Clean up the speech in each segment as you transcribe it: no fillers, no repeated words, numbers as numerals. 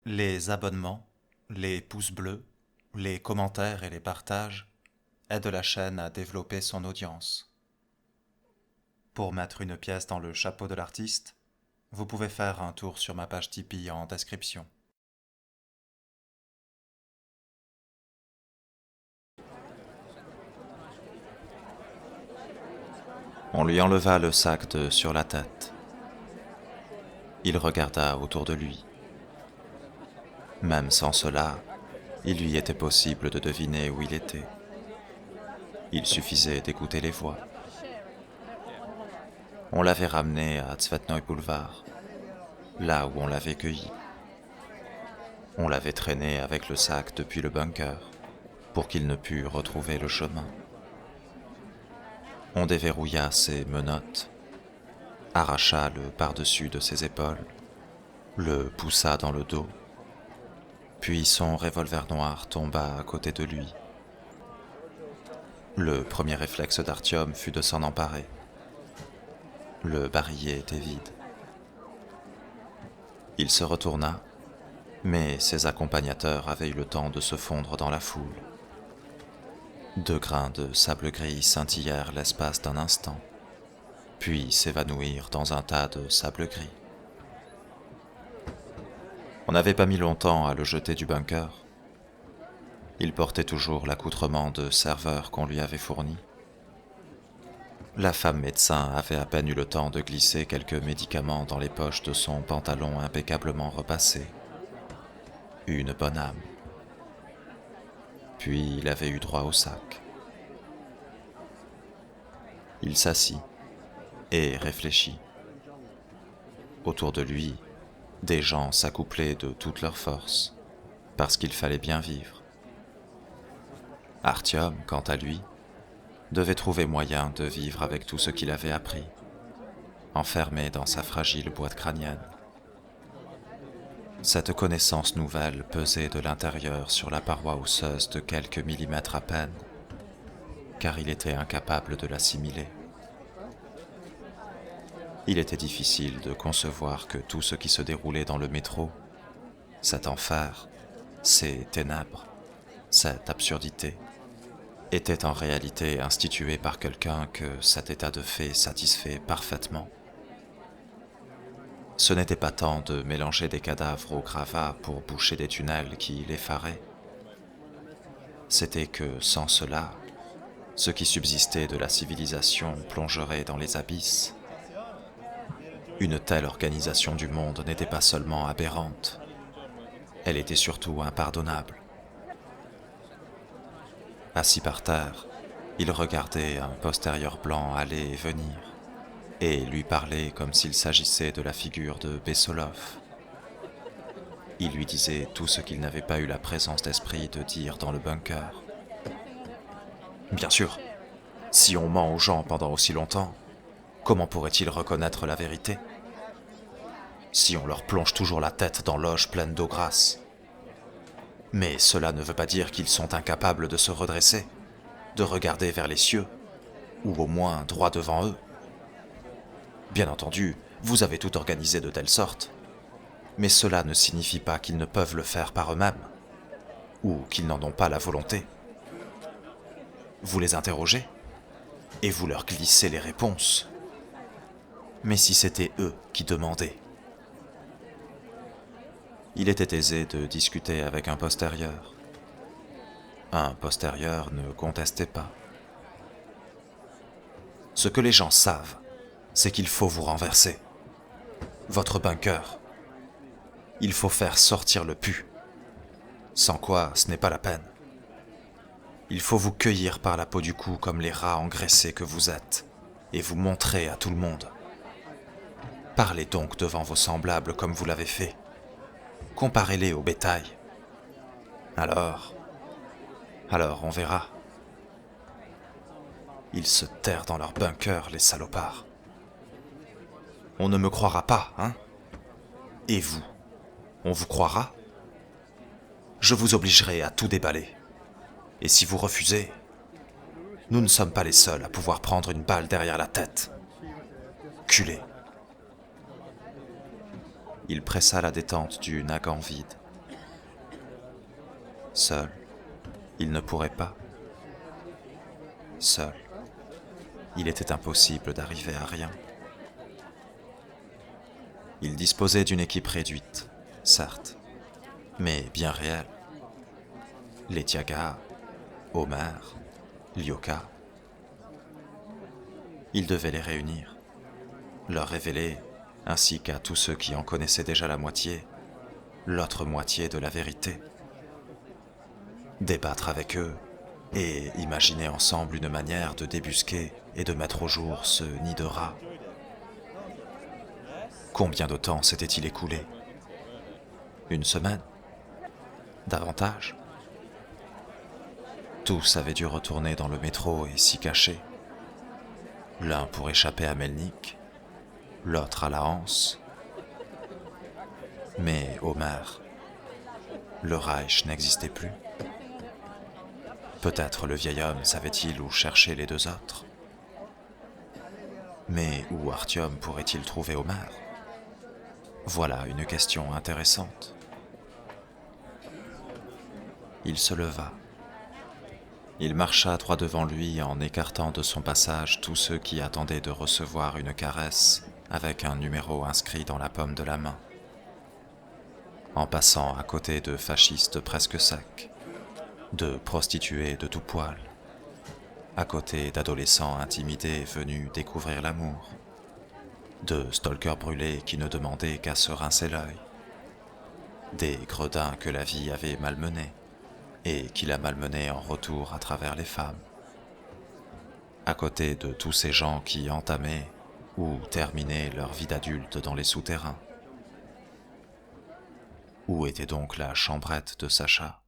Les abonnements, les pouces bleus, les commentaires et les partages aident la chaîne à développer son audience. Pour mettre une pièce dans le chapeau de l'artiste, vous pouvez faire un tour sur ma page Tipeee en description. On lui enleva le sac de sur la tête. Il regarda autour de lui. Même sans cela, il lui était possible de deviner où il était. Il suffisait d'écouter les voix. On l'avait ramené à Tsvetnoï Boulevard, là où on l'avait cueilli. On l'avait traîné avec le sac depuis le bunker, pour qu'il ne pût retrouver le chemin. On déverrouilla ses menottes, arracha le par-dessus de ses épaules, le poussa dans le dos, puis son revolver noir tomba à côté de lui. Le premier réflexe d'Artyom fut de s'en emparer. Le barillet était vide. Il se retourna, mais ses accompagnateurs avaient eu le temps de se fondre dans la foule. 2 grains de sable gris scintillèrent l'espace d'un instant, puis s'évanouirent dans un tas de sable gris. On n'avait pas mis longtemps à le jeter du bunker. Il portait toujours l'accoutrement de serveur qu'on lui avait fourni. La femme médecin avait à peine eu le temps de glisser quelques médicaments dans les poches de son pantalon impeccablement repassé. Une bonne âme. Puis il avait eu droit au sac. Il s'assit et réfléchit. Autour de lui, des gens s'accouplaient de toute leur force, parce qu'il fallait bien vivre. Artyom, quant à lui, devait trouver moyen de vivre avec tout ce qu'il avait appris, enfermé dans sa fragile boîte crânienne. Cette connaissance nouvelle pesait de l'intérieur sur la paroi osseuse de quelques millimètres à peine, car il était incapable de l'assimiler. Il était difficile de concevoir que tout ce qui se déroulait dans le métro, cet enfer, ces ténèbres, cette absurdité, était en réalité institué par quelqu'un que cet état de fait satisfait parfaitement. Ce n'était pas tant de mélanger des cadavres au gravat pour boucher des tunnels qui l'effaraient. C'était que, sans cela, ce qui subsistait de la civilisation plongerait dans les abysses. Une telle organisation du monde n'était pas seulement aberrante, elle était surtout impardonnable. Assis par terre, il regardait un postérieur blanc aller et venir, et lui parlait comme s'il s'agissait de la figure de Bessolov. Il lui disait tout ce qu'il n'avait pas eu la présence d'esprit de dire dans le bunker. Bien sûr, si on ment aux gens pendant aussi longtemps, comment pourraient-ils reconnaître la vérité? Si on leur plonge toujours la tête dans l'auge pleine d'eau grasse. Mais cela ne veut pas dire qu'ils sont incapables de se redresser, de regarder vers les cieux, ou au moins droit devant eux. Bien entendu, vous avez tout organisé de telle sorte, mais cela ne signifie pas qu'ils ne peuvent le faire par eux-mêmes, ou qu'ils n'en ont pas la volonté. Vous les interrogez, et vous leur glissez les réponses. Mais si c'était eux qui demandaient? Il était aisé de discuter avec un postérieur. Un postérieur ne contestait pas. Ce que les gens savent, c'est qu'il faut vous renverser. Votre bunker. Il faut faire sortir le pu. Sans quoi, ce n'est pas la peine. Il faut vous cueillir par la peau du cou comme les rats engraissés que vous êtes, et vous montrer à tout le monde. Parlez donc devant vos semblables comme vous l'avez fait. Comparez-les au bétail. Alors on verra. Ils se terrent dans leur bunker, les salopards. On ne me croira pas, hein? Et vous, on vous croira? Je vous obligerai à tout déballer. Et si vous refusez, nous ne sommes pas les seuls à pouvoir prendre une balle derrière la tête. Culé. Il pressa la détente du Nagant vide Seul, il ne pourrait pas. Seul, il était impossible d'arriver à rien. Il disposait d'une équipe réduite, certes, mais bien réelle. Les Tiaga, Omer, Lyoka. Il devait les réunir, leur révéler, ainsi qu'à tous ceux qui en connaissaient déjà la moitié, l'autre moitié de la vérité. Débattre avec eux et imaginer ensemble une manière de débusquer et de mettre au jour ce nid de rats. Combien de temps s'était-il écoulé? Une semaine? Davantage? Tous avaient dû retourner dans le métro et s'y cacher. L'un pour échapper à Melnik, l'autre à la Hanse. Mais Omer, le Reich n'existait plus. Peut-être le vieil homme savait-il où chercher les deux autres. Mais où Artyom pourrait-il trouver Omer? Voilà une question intéressante. Il se leva. Il marcha droit devant lui en écartant de son passage tous ceux qui attendaient de recevoir une caresse avec un numéro inscrit dans la paume de la main. En passant à côté de fascistes presque secs, de prostituées de tout poil, à côté d'adolescents intimidés venus découvrir l'amour, de stalkers brûlés qui ne demandaient qu'à se rincer l'œil, des gredins que la vie avait malmenés et qui la malmenaient en retour à travers les femmes, à côté de tous ces gens qui entamaient ou terminaient leur vie d'adulte dans les souterrains. Où était donc la chambrette de Sacha?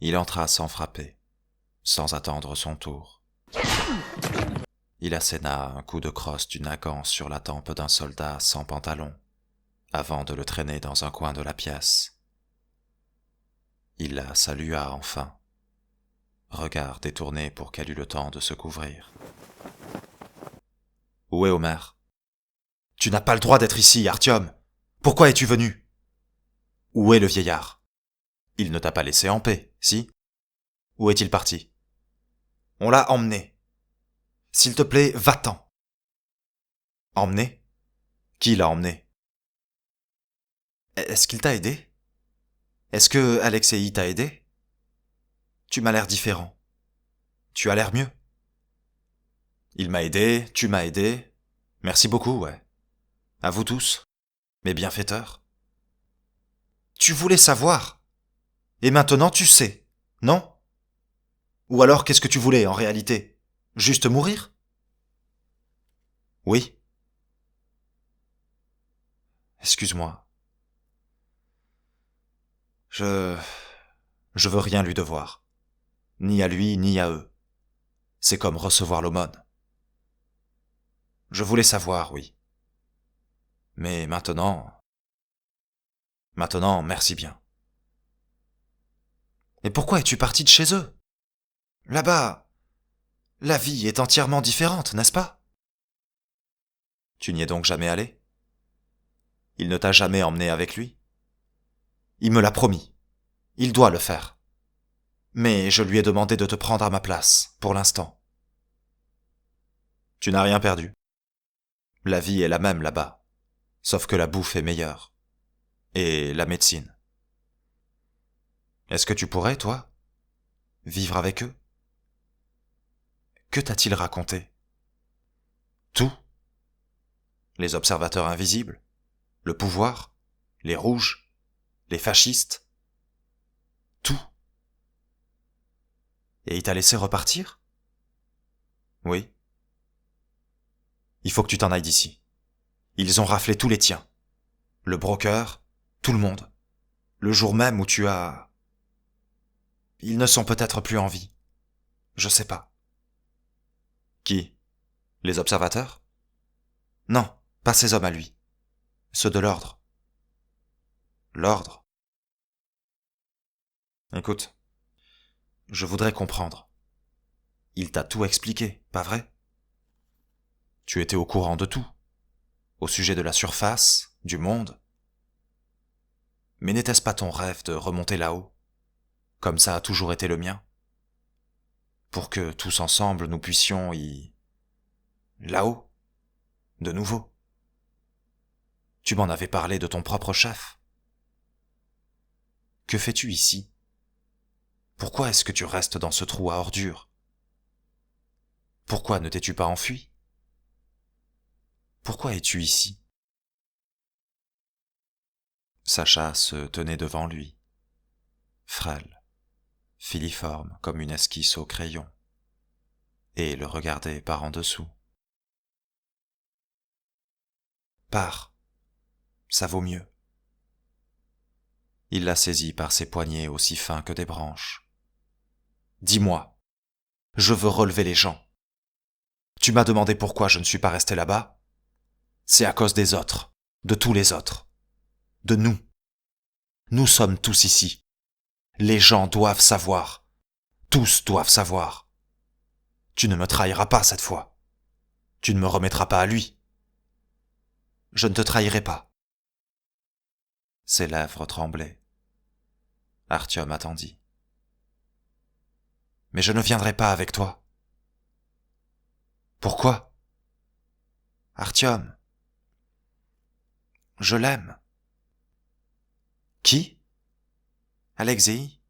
Il entra sans frapper, sans attendre son tour. Il asséna un coup de crosse du nagan sur la tempe d'un soldat sans pantalon, avant de le traîner dans un coin de la pièce. Il la salua enfin, regard détourné pour qu'elle eût le temps de se couvrir. « Où est Omer ? »« Tu n'as pas le droit d'être ici, Artyom. Pourquoi es-tu venu ? » ?»« Où est le vieillard ? Il ne t'a pas laissé en paix, si ? Où est-il parti ? » ?»« On l'a emmené. S'il te plaît, va-t'en. »« Emmené ? Qui l'a emmené ? Est-ce qu'il t'a aidé ? Est-ce que Alexei t'a aidé ? Tu m'as l'air différent. Tu as l'air mieux. Il m'a aidé, tu m'as aidé. Merci beaucoup, ouais. À vous tous, mes bienfaiteurs. Tu voulais savoir. Et maintenant tu sais, non ? Ou alors qu'est-ce que tu voulais en réalité ? Juste mourir ? Oui. Excuse-moi. Je veux rien lui devoir. Ni à lui, ni à eux. C'est comme recevoir l'aumône. Je voulais savoir, oui. Mais maintenant, merci bien. Et pourquoi es-tu parti de chez eux ? Là-bas, la vie est entièrement différente, n'est-ce pas ? Tu n'y es donc jamais allé ? Il ne t'a jamais emmené avec lui ? Il me l'a promis. Il doit le faire. Mais je lui ai demandé de te prendre à ma place, pour l'instant. Tu n'as rien perdu. La vie est la même là-bas, sauf que la bouffe est meilleure. Et la médecine. Est-ce que tu pourrais, toi, vivre avec eux ? Que t'a-t-il raconté ? Tout ? Les observateurs invisibles ? Le pouvoir ? Les rouges ? Les fascistes ? Tout ? Et il t'a laissé repartir ? Oui. Il faut que tu t'en ailles d'ici. Ils ont raflé tous les tiens. Le broker, tout le monde. Le jour même où tu as... Ils ne sont peut-être plus en vie. Je sais pas. Qui ? Les observateurs ? Non, pas ces hommes à lui. Ceux de l'ordre. L'ordre ? Écoute, je voudrais comprendre. Il t'a tout expliqué, pas vrai ? Tu étais au courant de tout, au sujet de la surface, du monde. Mais n'était-ce pas ton rêve de remonter là-haut, comme ça a toujours été le mien, pour que tous ensemble nous puissions là-haut, de nouveau. Tu m'en avais parlé de ton propre chef. Que fais-tu ici? Pourquoi est-ce que tu restes dans ce trou à ordures? Pourquoi ne t'es-tu pas enfui? Pourquoi es-tu ici? Sacha se tenait devant lui, frêle, filiforme comme une esquisse au crayon, et le regardait par en dessous. Pars, ça vaut mieux. Il la saisit par ses poignets aussi fins que des branches. Dis-moi, je veux relever les gens. Tu m'as demandé pourquoi je ne suis pas resté là-bas? C'est à cause des autres, de tous les autres, de nous. Nous sommes tous ici. Les gens doivent savoir. Tous doivent savoir. Tu ne me trahiras pas cette fois. Tu ne me remettras pas à lui. Je ne te trahirai pas. Ses lèvres tremblaient. Artyom attendit. Mais je ne viendrai pas avec toi. Pourquoi? Artyom, je l'aime. Qui? Alexei?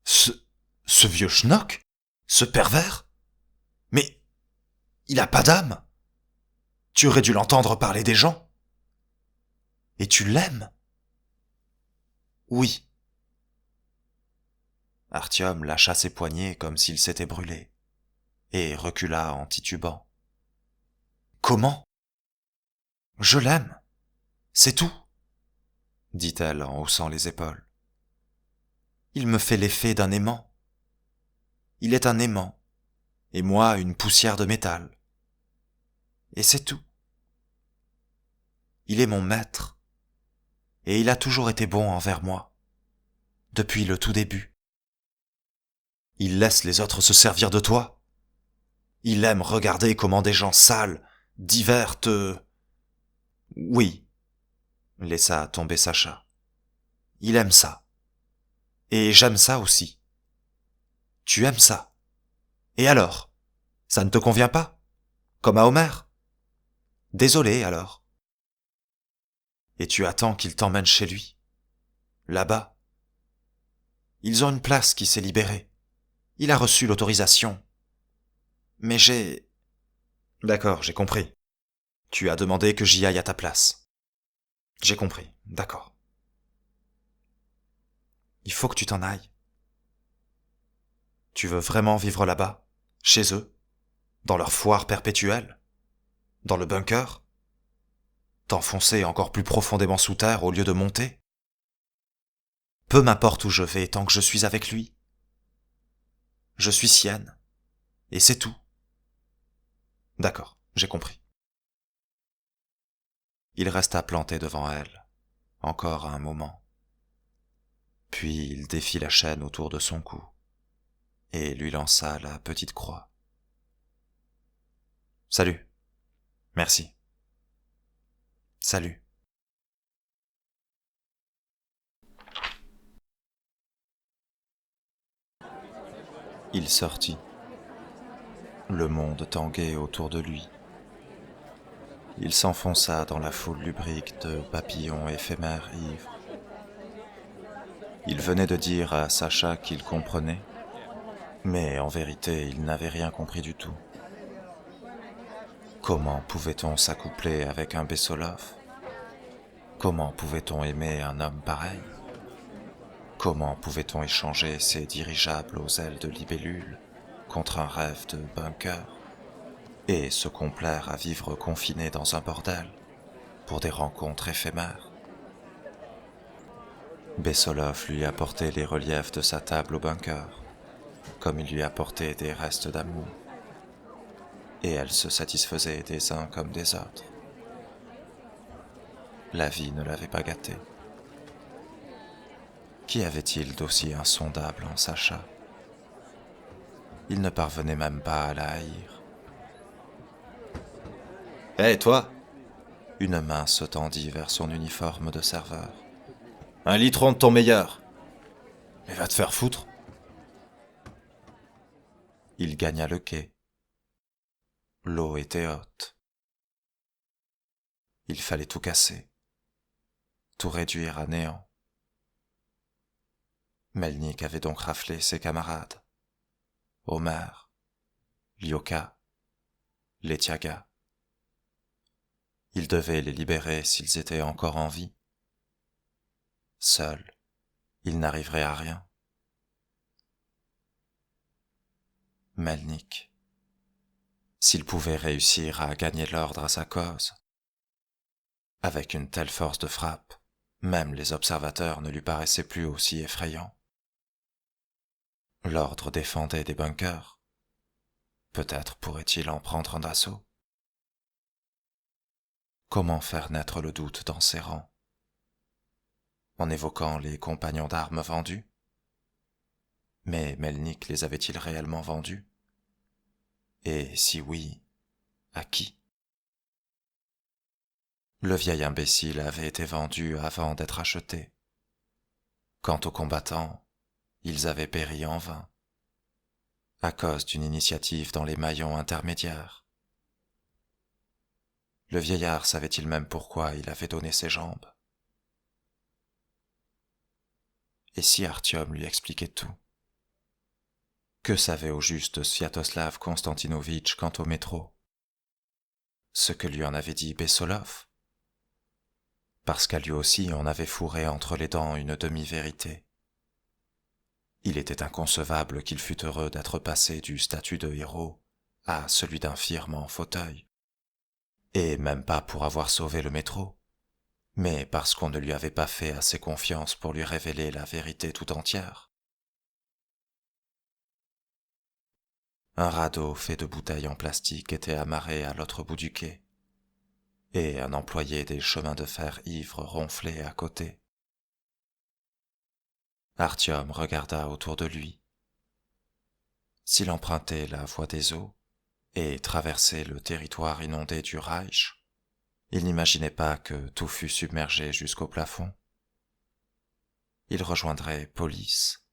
Ce vieux schnock? Ce pervers? Mais il a pas d'âme. Tu aurais dû l'entendre parler des gens. Et tu l'aimes? Oui. Artyom lâcha ses poignets comme s'il s'était brûlé, et recula en titubant. Comment? Je l'aime. C'est tout, dit-elle en haussant les épaules. Il me fait l'effet d'un aimant. Il est un aimant, et moi une poussière de métal. Et c'est tout. Il est mon maître, et il a toujours été bon envers moi, depuis le tout début. Il laisse les autres se servir de toi. Il aime regarder comment des gens sales, divers te... Oui, laissa tomber Sacha. Il aime ça. Et j'aime ça aussi. Tu aimes ça. Et alors? Ça ne te convient pas? Comme à Homer? Désolé alors. Et tu attends qu'il t'emmène chez lui. Là-bas. Ils ont une place qui s'est libérée. Il a reçu l'autorisation. Mais j'ai... D'accord, j'ai compris. Tu as demandé que j'y aille à ta place. J'ai compris, d'accord. Il faut que tu t'en ailles. Tu veux vraiment vivre là-bas, chez eux, dans leur foire perpétuelle, dans le bunker, t'enfoncer encore plus profondément sous terre au lieu de monter? Peu m'importe où je vais tant que je suis avec lui. Je suis sienne, et c'est tout. D'accord, j'ai compris. Il resta planté devant elle, encore un moment. Puis il défit la chaîne autour de son cou, et lui lança la petite croix. Salut. Merci. Salut. Il sortit. Le monde tanguait autour de lui. Il s'enfonça dans la foule lubrique de papillons éphémères ivres. Il venait de dire à Sacha qu'il comprenait, mais en vérité il n'avait rien compris du tout. Comment pouvait-on s'accoupler avec un Bessolov? Comment pouvait-on aimer un homme pareil? Comment pouvait-on échanger ses dirigeables aux ailes de libellule contre un rêve de bunker et se complaire à vivre confiné dans un bordel pour des rencontres éphémères? Bessolov lui apportait les reliefs de sa table au bunker, comme il lui apportait des restes d'amour, et elle se satisfaisait des uns comme des autres. La vie ne l'avait pas gâtée. Qu'y avait-il d'aussi insondable en Sacha? Il ne parvenait même pas à la haïr. « Hé, toi !» Une main se tendit vers son uniforme de serveur. Un litron de ton meilleur. Mais va te faire foutre. Il gagna le quai. L'eau était haute. Il fallait tout casser, tout réduire à néant. Melnik avait donc raflé ses camarades. Omer, Lyoka, Letiaga. Il devait les libérer s'ils étaient encore en vie. Seul, il n'arriverait à rien. Melnik, s'il pouvait réussir à gagner l'ordre à sa cause. Avec une telle force de frappe, même les observateurs ne lui paraissaient plus aussi effrayants. L'ordre défendait des bunkers. Peut-être pourrait-il en prendre un d'assaut. Comment faire naître le doute dans ses rangs? En évoquant les compagnons d'armes vendus? Mais Melnik les avait-il réellement vendus? Et si oui, à qui? Le vieil imbécile avait été vendu avant d'être acheté. Quant aux combattants, ils avaient péri en vain, à cause d'une initiative dans les maillons intermédiaires. Le vieillard savait-il même pourquoi il avait donné ses jambes? Et si Artyom lui expliquait tout? Que savait au juste Sviatoslav Konstantinovitch quant au métro? Ce que lui en avait dit Bessolov? Parce qu'à lui aussi on avait fourré entre les dents une demi-vérité. Il était inconcevable qu'il fût heureux d'être passé du statut de héros à celui d'infirme en fauteuil. Et même pas pour avoir sauvé le métro, mais parce qu'on ne lui avait pas fait assez confiance pour lui révéler la vérité tout entière. Un radeau fait de bouteilles en plastique était amarré à l'autre bout du quai, et un employé des chemins de fer ivre ronflait à côté. Artyom regarda autour de lui. S'il empruntait la voie des eaux et traversait le territoire inondé du Reich, il n'imaginait pas que tout fût submergé jusqu'au plafond. Il rejoindrait Police.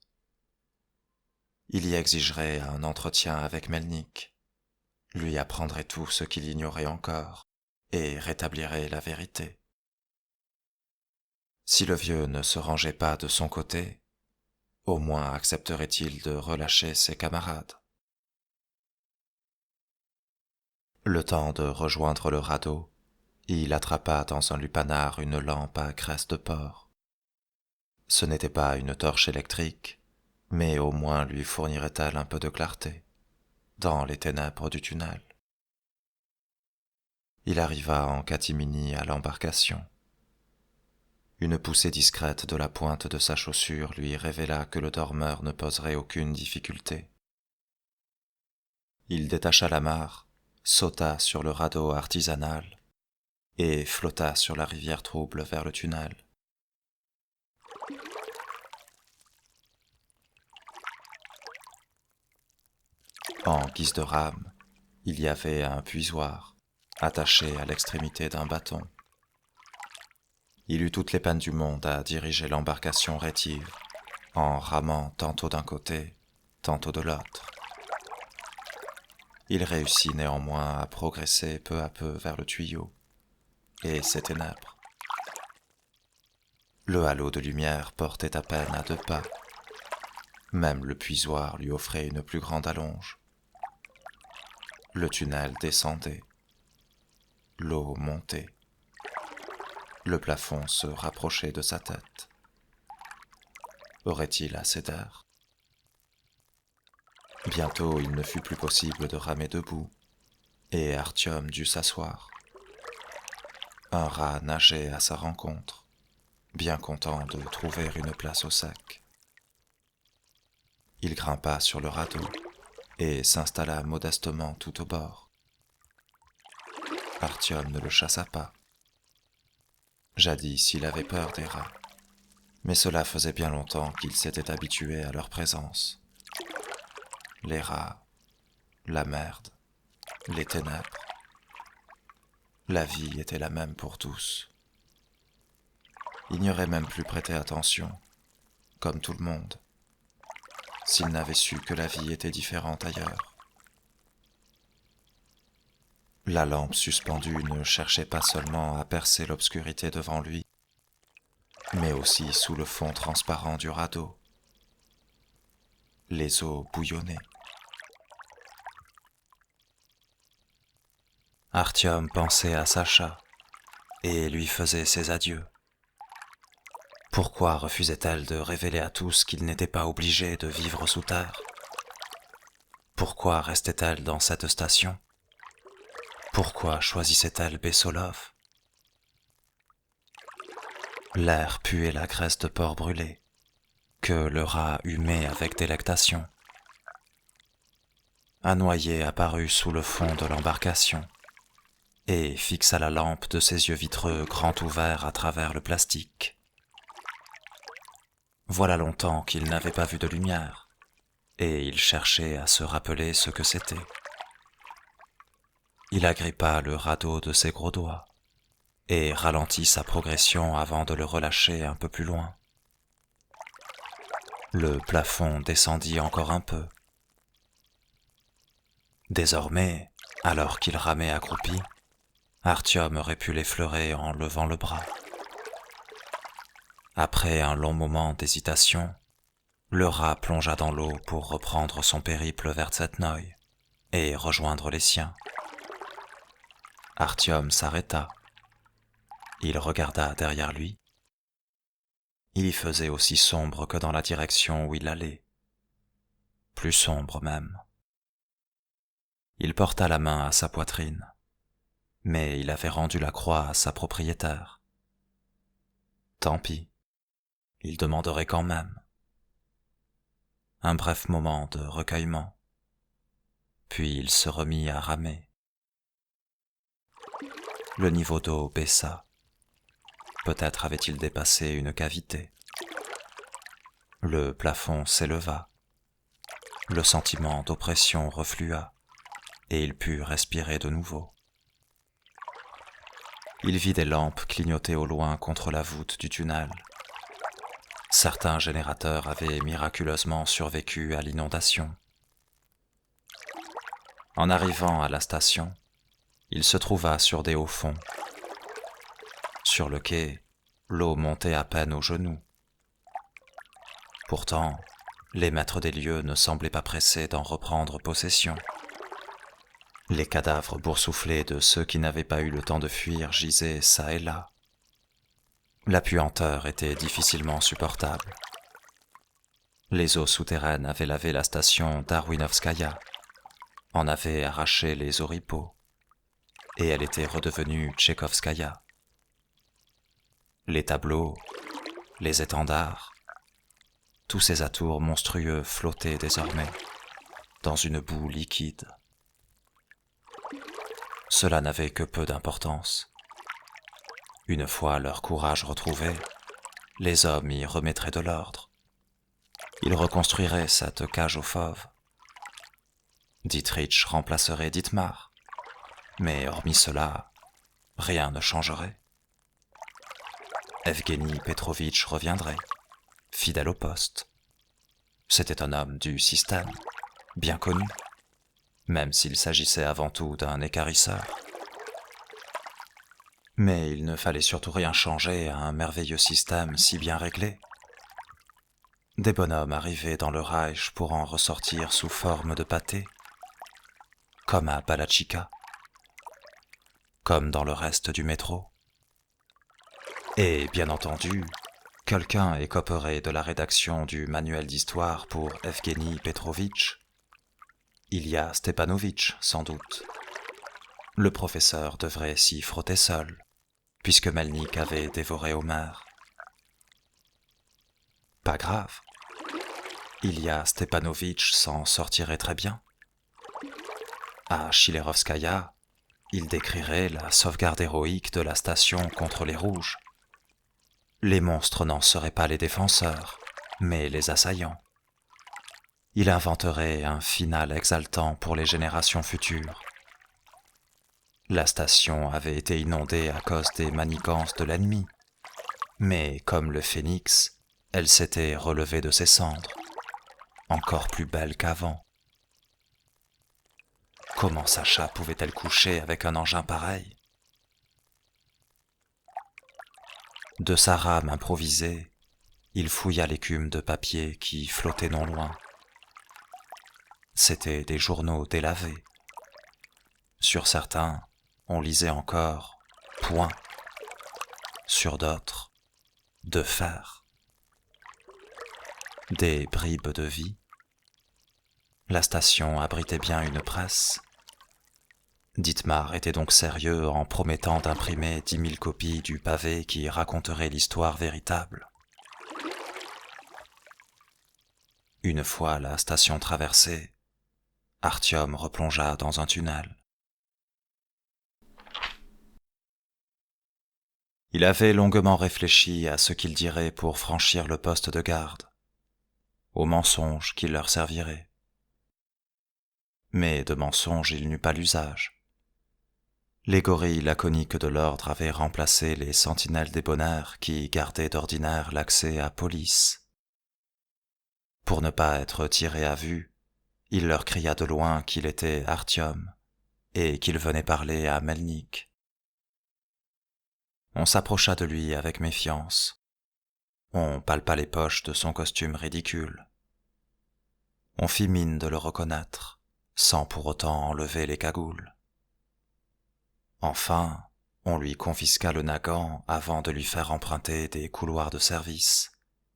Il y exigerait un entretien avec Melnik, lui apprendrait tout ce qu'il ignorait encore et rétablirait la vérité. Si le vieux ne se rangeait pas de son côté, au moins accepterait-il de relâcher ses camarades. Le temps de rejoindre le radeau, il attrapa dans un lupanar une lampe à graisse de porc. Ce n'était pas une torche électrique, mais au moins lui fournirait-elle un peu de clarté dans les ténèbres du tunnel. Il arriva en catimini à l'embarcation. Une poussée discrète de la pointe de sa chaussure lui révéla que le dormeur ne poserait aucune difficulté. Il détacha l'amarre, sauta sur le radeau artisanal et flotta sur la rivière trouble vers le tunnel. En guise de rame, il y avait un puisoir attaché à l'extrémité d'un bâton. Il eut toutes les peines du monde à diriger l'embarcation rétive, en ramant tantôt d'un côté, tantôt de l'autre. Il réussit néanmoins à progresser peu à peu vers le tuyau et ses ténèbres. Le halo de lumière portait à peine à 2 pas. Même le puisoir lui offrait une plus grande allonge. Le tunnel descendait. L'eau montait. Le plafond se rapprochait de sa tête. Aurait-il assez d'air? Bientôt il ne fut plus possible de ramer debout, et Artyom dut s'asseoir. Un rat nageait à sa rencontre, bien content de trouver une place au sec. Il grimpa sur le radeau et s'installa modestement tout au bord. Artyom ne le chassa pas. Jadis, il avait peur des rats, mais cela faisait bien longtemps qu'il s'était habitué à leur présence. Les rats, la merde, les ténèbres. La vie était la même pour tous. Il n'y aurait même plus prêté attention, comme tout le monde, s'il n'avait su que la vie était différente ailleurs. La lampe suspendue ne cherchait pas seulement à percer l'obscurité devant lui, mais aussi sous le fond transparent du radeau. Les eaux bouillonnaient. Artyom pensait à Sacha et lui faisait ses adieux. Pourquoi refusait-elle de révéler à tous qu'il n'était pas obligé de vivre sous terre? Pourquoi restait-elle dans cette station? Pourquoi choisissait-elle Bessolov? L'air puait la graisse de porc brûlé, que le rat humait avec délectation. Un noyé apparut sous le fond de l'embarcation et fixa la lampe de ses yeux vitreux grand ouverts à travers le plastique. Voilà longtemps qu'il n'avait pas vu de lumière, et il cherchait à se rappeler ce que c'était. Il agrippa le radeau de ses gros doigts et ralentit sa progression avant de le relâcher un peu plus loin. Le plafond descendit encore un peu. Désormais, alors qu'il ramait accroupi, Artyom aurait pu l'effleurer en levant le bras. Après un long moment d'hésitation, le rat plongea dans l'eau pour reprendre son périple vers Tsetnoï et rejoindre les siens. Artyom s'arrêta. Il regarda derrière lui. Il y faisait aussi sombre que dans la direction où il allait. Plus sombre même. Il porta la main à sa poitrine, mais il avait rendu la croix à sa propriétaire. Tant pis, il demanderait quand même. Un bref moment de recueillement, puis il se remit à ramer. Le niveau d'eau baissa. Peut-être avait-il dépassé une cavité. Le plafond s'éleva. Le sentiment d'oppression reflua, et il put respirer de nouveau. Il vit des lampes clignoter au loin contre la voûte du tunnel. Certains générateurs avaient miraculeusement survécu à l'inondation. En arrivant à la station, il se trouva sur des hauts fonds. Sur le quai, l'eau montait à peine aux genoux. Pourtant, les maîtres des lieux ne semblaient pas pressés d'en reprendre possession. Les cadavres boursouflés de ceux qui n'avaient pas eu le temps de fuir gisaient çà et là. La puanteur était difficilement supportable. Les eaux souterraines avaient lavé la station Darwinovskaya, en avaient arraché les oripeaux, et elle était redevenue Tchekovskaya. Les tableaux, les étendards, tous ces atours monstrueux flottaient désormais dans une boue liquide. Cela n'avait que peu d'importance. Une fois leur courage retrouvé, les hommes y remettraient de l'ordre. Ils reconstruiraient cette cage aux fauves. Dietrich remplacerait Dietmar, mais hormis cela, rien ne changerait. Evgeny Petrovitch reviendrait, fidèle au poste. C'était un homme du système, bien connu, même s'il s'agissait avant tout d'un équarrisseur. Mais il ne fallait surtout rien changer à un merveilleux système si bien réglé. Des bonhommes arrivaient dans le Reich pour en ressortir sous forme de pâté, comme à Balachika, comme dans le reste du métro. Et, bien entendu, quelqu'un écoperait de la rédaction du manuel d'histoire pour Evgeny Petrovitch. Ilya Stepanovitch, sans doute. Le professeur devrait s'y frotter seul, puisque Melnik avait dévoré Homère. Pas grave. Ilya Stepanovitch s'en sortirait très bien. À Chilerovskaya, il décrirait la sauvegarde héroïque de la station contre les Rouges. Les monstres n'en seraient pas les défenseurs, mais les assaillants. Il inventerait un final exaltant pour les générations futures. La station avait été inondée à cause des manigances de l'ennemi, Mais comme le phénix, elle s'était relevée de ses cendres, encore plus belle qu'avant. Comment Sacha pouvait-elle coucher avec un engin pareil? De sa rame improvisée, il fouilla l'écume de papier qui flottait non loin. C'étaient des journaux délavés. Sur certains, on lisait encore « point », sur d'autres, « de fer ». Des bribes de vie. La station abritait bien une presse. Dietmar était donc sérieux en promettant d'imprimer 10 000 copies du pavé qui raconterait l'histoire véritable. Une fois la station traversée, Artyom replongea dans un tunnel. Il avait longuement réfléchi à ce qu'il dirait pour franchir le poste de garde, au mensonge qui leur servirait. Mais de mensonge il n'eut pas l'usage. Les gorilles laconiques de l'ordre avaient remplacé les sentinelles débonnaires qui gardaient d'ordinaire l'accès à police. Pour ne pas être tiré à vue, il leur cria de loin qu'il était Artyom et qu'il venait parler à Melnik. On s'approcha de lui avec méfiance. On palpa les poches de son costume ridicule. On fit mine de le reconnaître, sans pour autant enlever les cagoules. Enfin, on lui confisqua le nagan avant de lui faire emprunter des couloirs de service,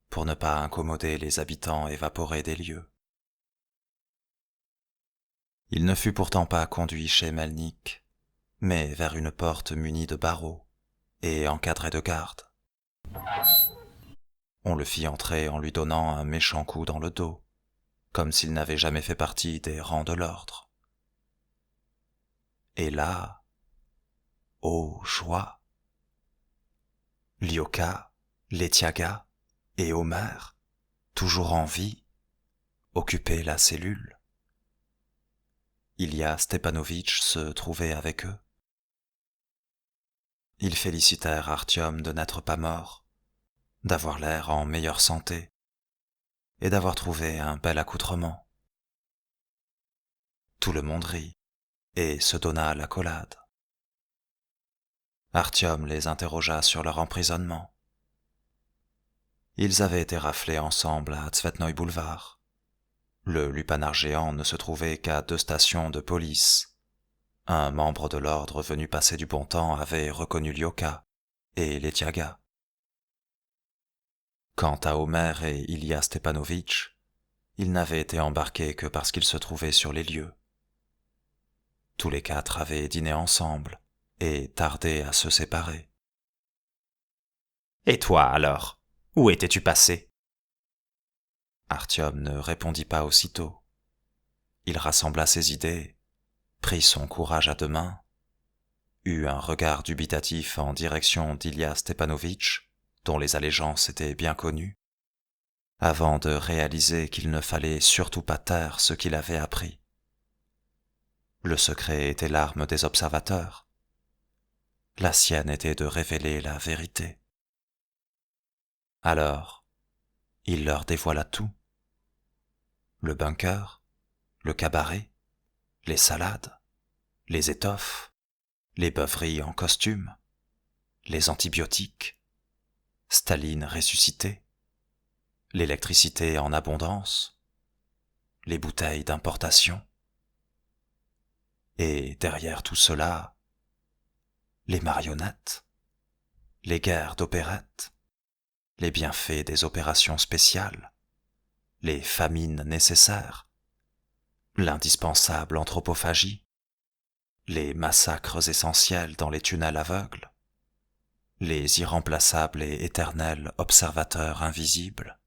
pour ne pas incommoder les habitants évaporés des lieux. Il ne fut pourtant pas conduit chez Melnik, mais vers une porte munie de barreaux et encadrée de gardes. On le fit entrer en lui donnant un méchant coup dans le dos, comme s'il n'avait jamais fait partie des rangs de l'ordre. Et là, ô joie! Lyoka, Letiaga et Omer, toujours en vie, occupaient la cellule. Ilya Stepanovitch se trouvait avec eux. Ils félicitèrent Artyom de n'être pas mort, d'avoir l'air en meilleure santé et d'avoir trouvé un bel accoutrement. Tout le monde rit et se donna à l'accolade. Artyom les interrogea sur leur emprisonnement. Ils avaient été raflés ensemble à Tsvetnoï Boulevard. Le lupanar géant ne se trouvait qu'à 2 stations de police. Un membre de l'ordre venu passer du bon temps avait reconnu Lyoka et Letiaga. Quant à Omer et Ilya Stepanovitch, ils n'avaient été embarqués que parce qu'ils se trouvaient sur les lieux. Tous les 4 avaient dîné ensemble et tardé à se séparer. « Et toi alors, où étais-tu passé ?» Artyom ne répondit pas aussitôt. Il rassembla ses idées, prit son courage à 2 mains, eut un regard dubitatif en direction d'Ilya Stepanovitch, dont les allégeances étaient bien connues, avant de réaliser qu'il ne fallait surtout pas taire ce qu'il avait appris. Le secret était l'arme des observateurs. La sienne était de révéler la vérité. Alors, il leur dévoila tout. Le bunker, le cabaret, les salades, les étoffes, les beuveries en costume, les antibiotiques, Staline ressuscité, l'électricité en abondance, les bouteilles d'importation. Et derrière tout cela, les marionnettes, les guerres d'opérette, les bienfaits des opérations spéciales, les famines nécessaires, l'indispensable anthropophagie, les massacres essentiels dans les tunnels aveugles, les irremplaçables et éternels observateurs invisibles.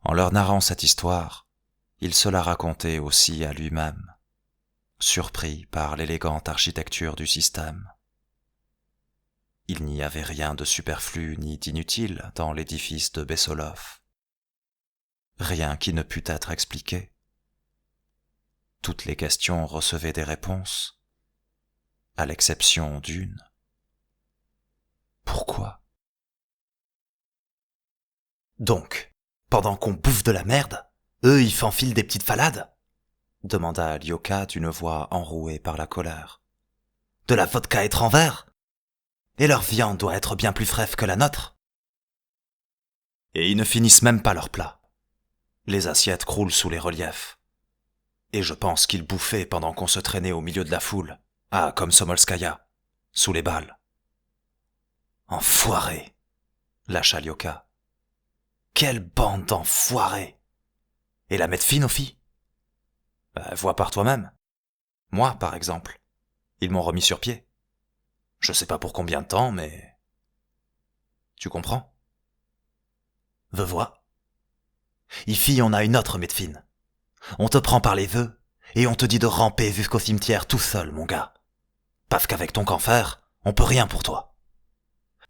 En leur narrant cette histoire, il se la racontait aussi à lui-même, surpris par l'élégante architecture du système. Il n'y avait rien de superflu ni d'inutile dans l'édifice de Bessolov. Rien qui ne pût être expliqué. Toutes les questions recevaient des réponses, à l'exception d'une. Pourquoi? Donc, pendant qu'on bouffe de la merde, eux ils s'enfilent des petites falades? Demanda Lyoka d'une voix enrouée par la colère. De la vodka être en verre? Et leur viande doit être bien plus fraîche que la nôtre. Et ils ne finissent même pas leur plat. Les assiettes croulent sous les reliefs. Et je pense qu'ils bouffaient pendant qu'on se traînait au milieu de la foule, à Komsomolskaya, sous les balles. Enfoirés, lâcha Lyoka. Quelle bande d'enfoirés! Et la médecine aussi? Vois par toi-même. Moi, par exemple. Ils m'ont remis sur pied. Je sais pas pour combien de temps, mais... Tu comprends? Veux voir? Ici, on a une autre médecine. On te prend par les vœux, et on te dit de ramper jusqu'au cimetière tout seul, mon gars. Parce qu'avec ton cancer, on peut rien pour toi.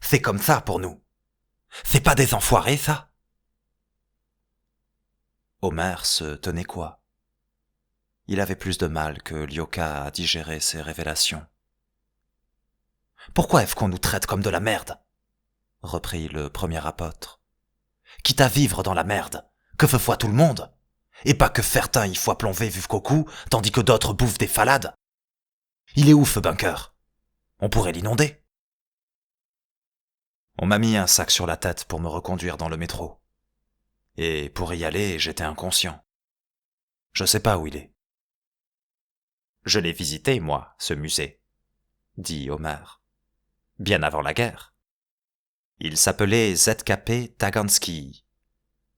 C'est comme ça pour nous. C'est pas des enfoirés, ça? Omer se tenait quoi? Il avait plus de mal que Lyoka à digérer ces révélations. Pourquoi est-ce qu'on nous traite comme de la merde? Reprit le premier apôtre. Quitte à vivre dans la merde, que ce soit tout le monde, et pas que certains y soient plongés jusqu'au cou, tandis que d'autres bouffent des falades. Il est où ce bunker? On pourrait l'inonder. On m'a mis un sac sur la tête pour me reconduire dans le métro. Et pour y aller, j'étais inconscient. Je sais pas où il est. Je l'ai visité, moi, ce musée, dit Omer. Bien avant la guerre. Il s'appelait ZKP Taganski,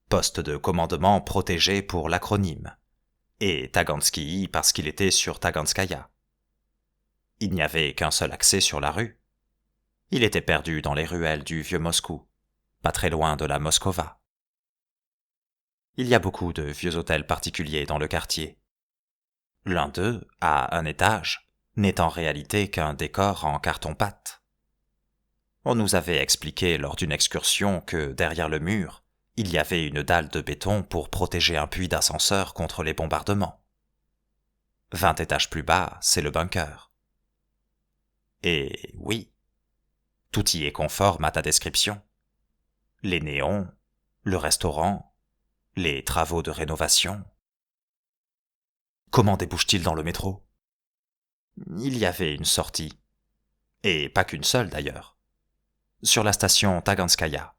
poste de commandement protégé pour l'acronyme, et Taganski parce qu'il était sur Taganskaya. Il n'y avait qu'un seul accès sur la rue. Il était perdu dans les ruelles du vieux Moscou, pas très loin de la Moskova. Il y a beaucoup de vieux hôtels particuliers dans le quartier. L'un d'eux, à un étage, n'est en réalité qu'un décor en carton-pâte. On nous avait expliqué lors d'une excursion que derrière le mur, il y avait une dalle de béton pour protéger un puits d'ascenseur contre les bombardements. 20 étages plus bas, c'est le bunker. Et oui, tout y est conforme à ta description. Les néons, le restaurant, les travaux de rénovation. Comment débouche-t-il dans le métro? Il y avait une sortie. Et pas qu'une seule d'ailleurs. Sur la station Taganskaya,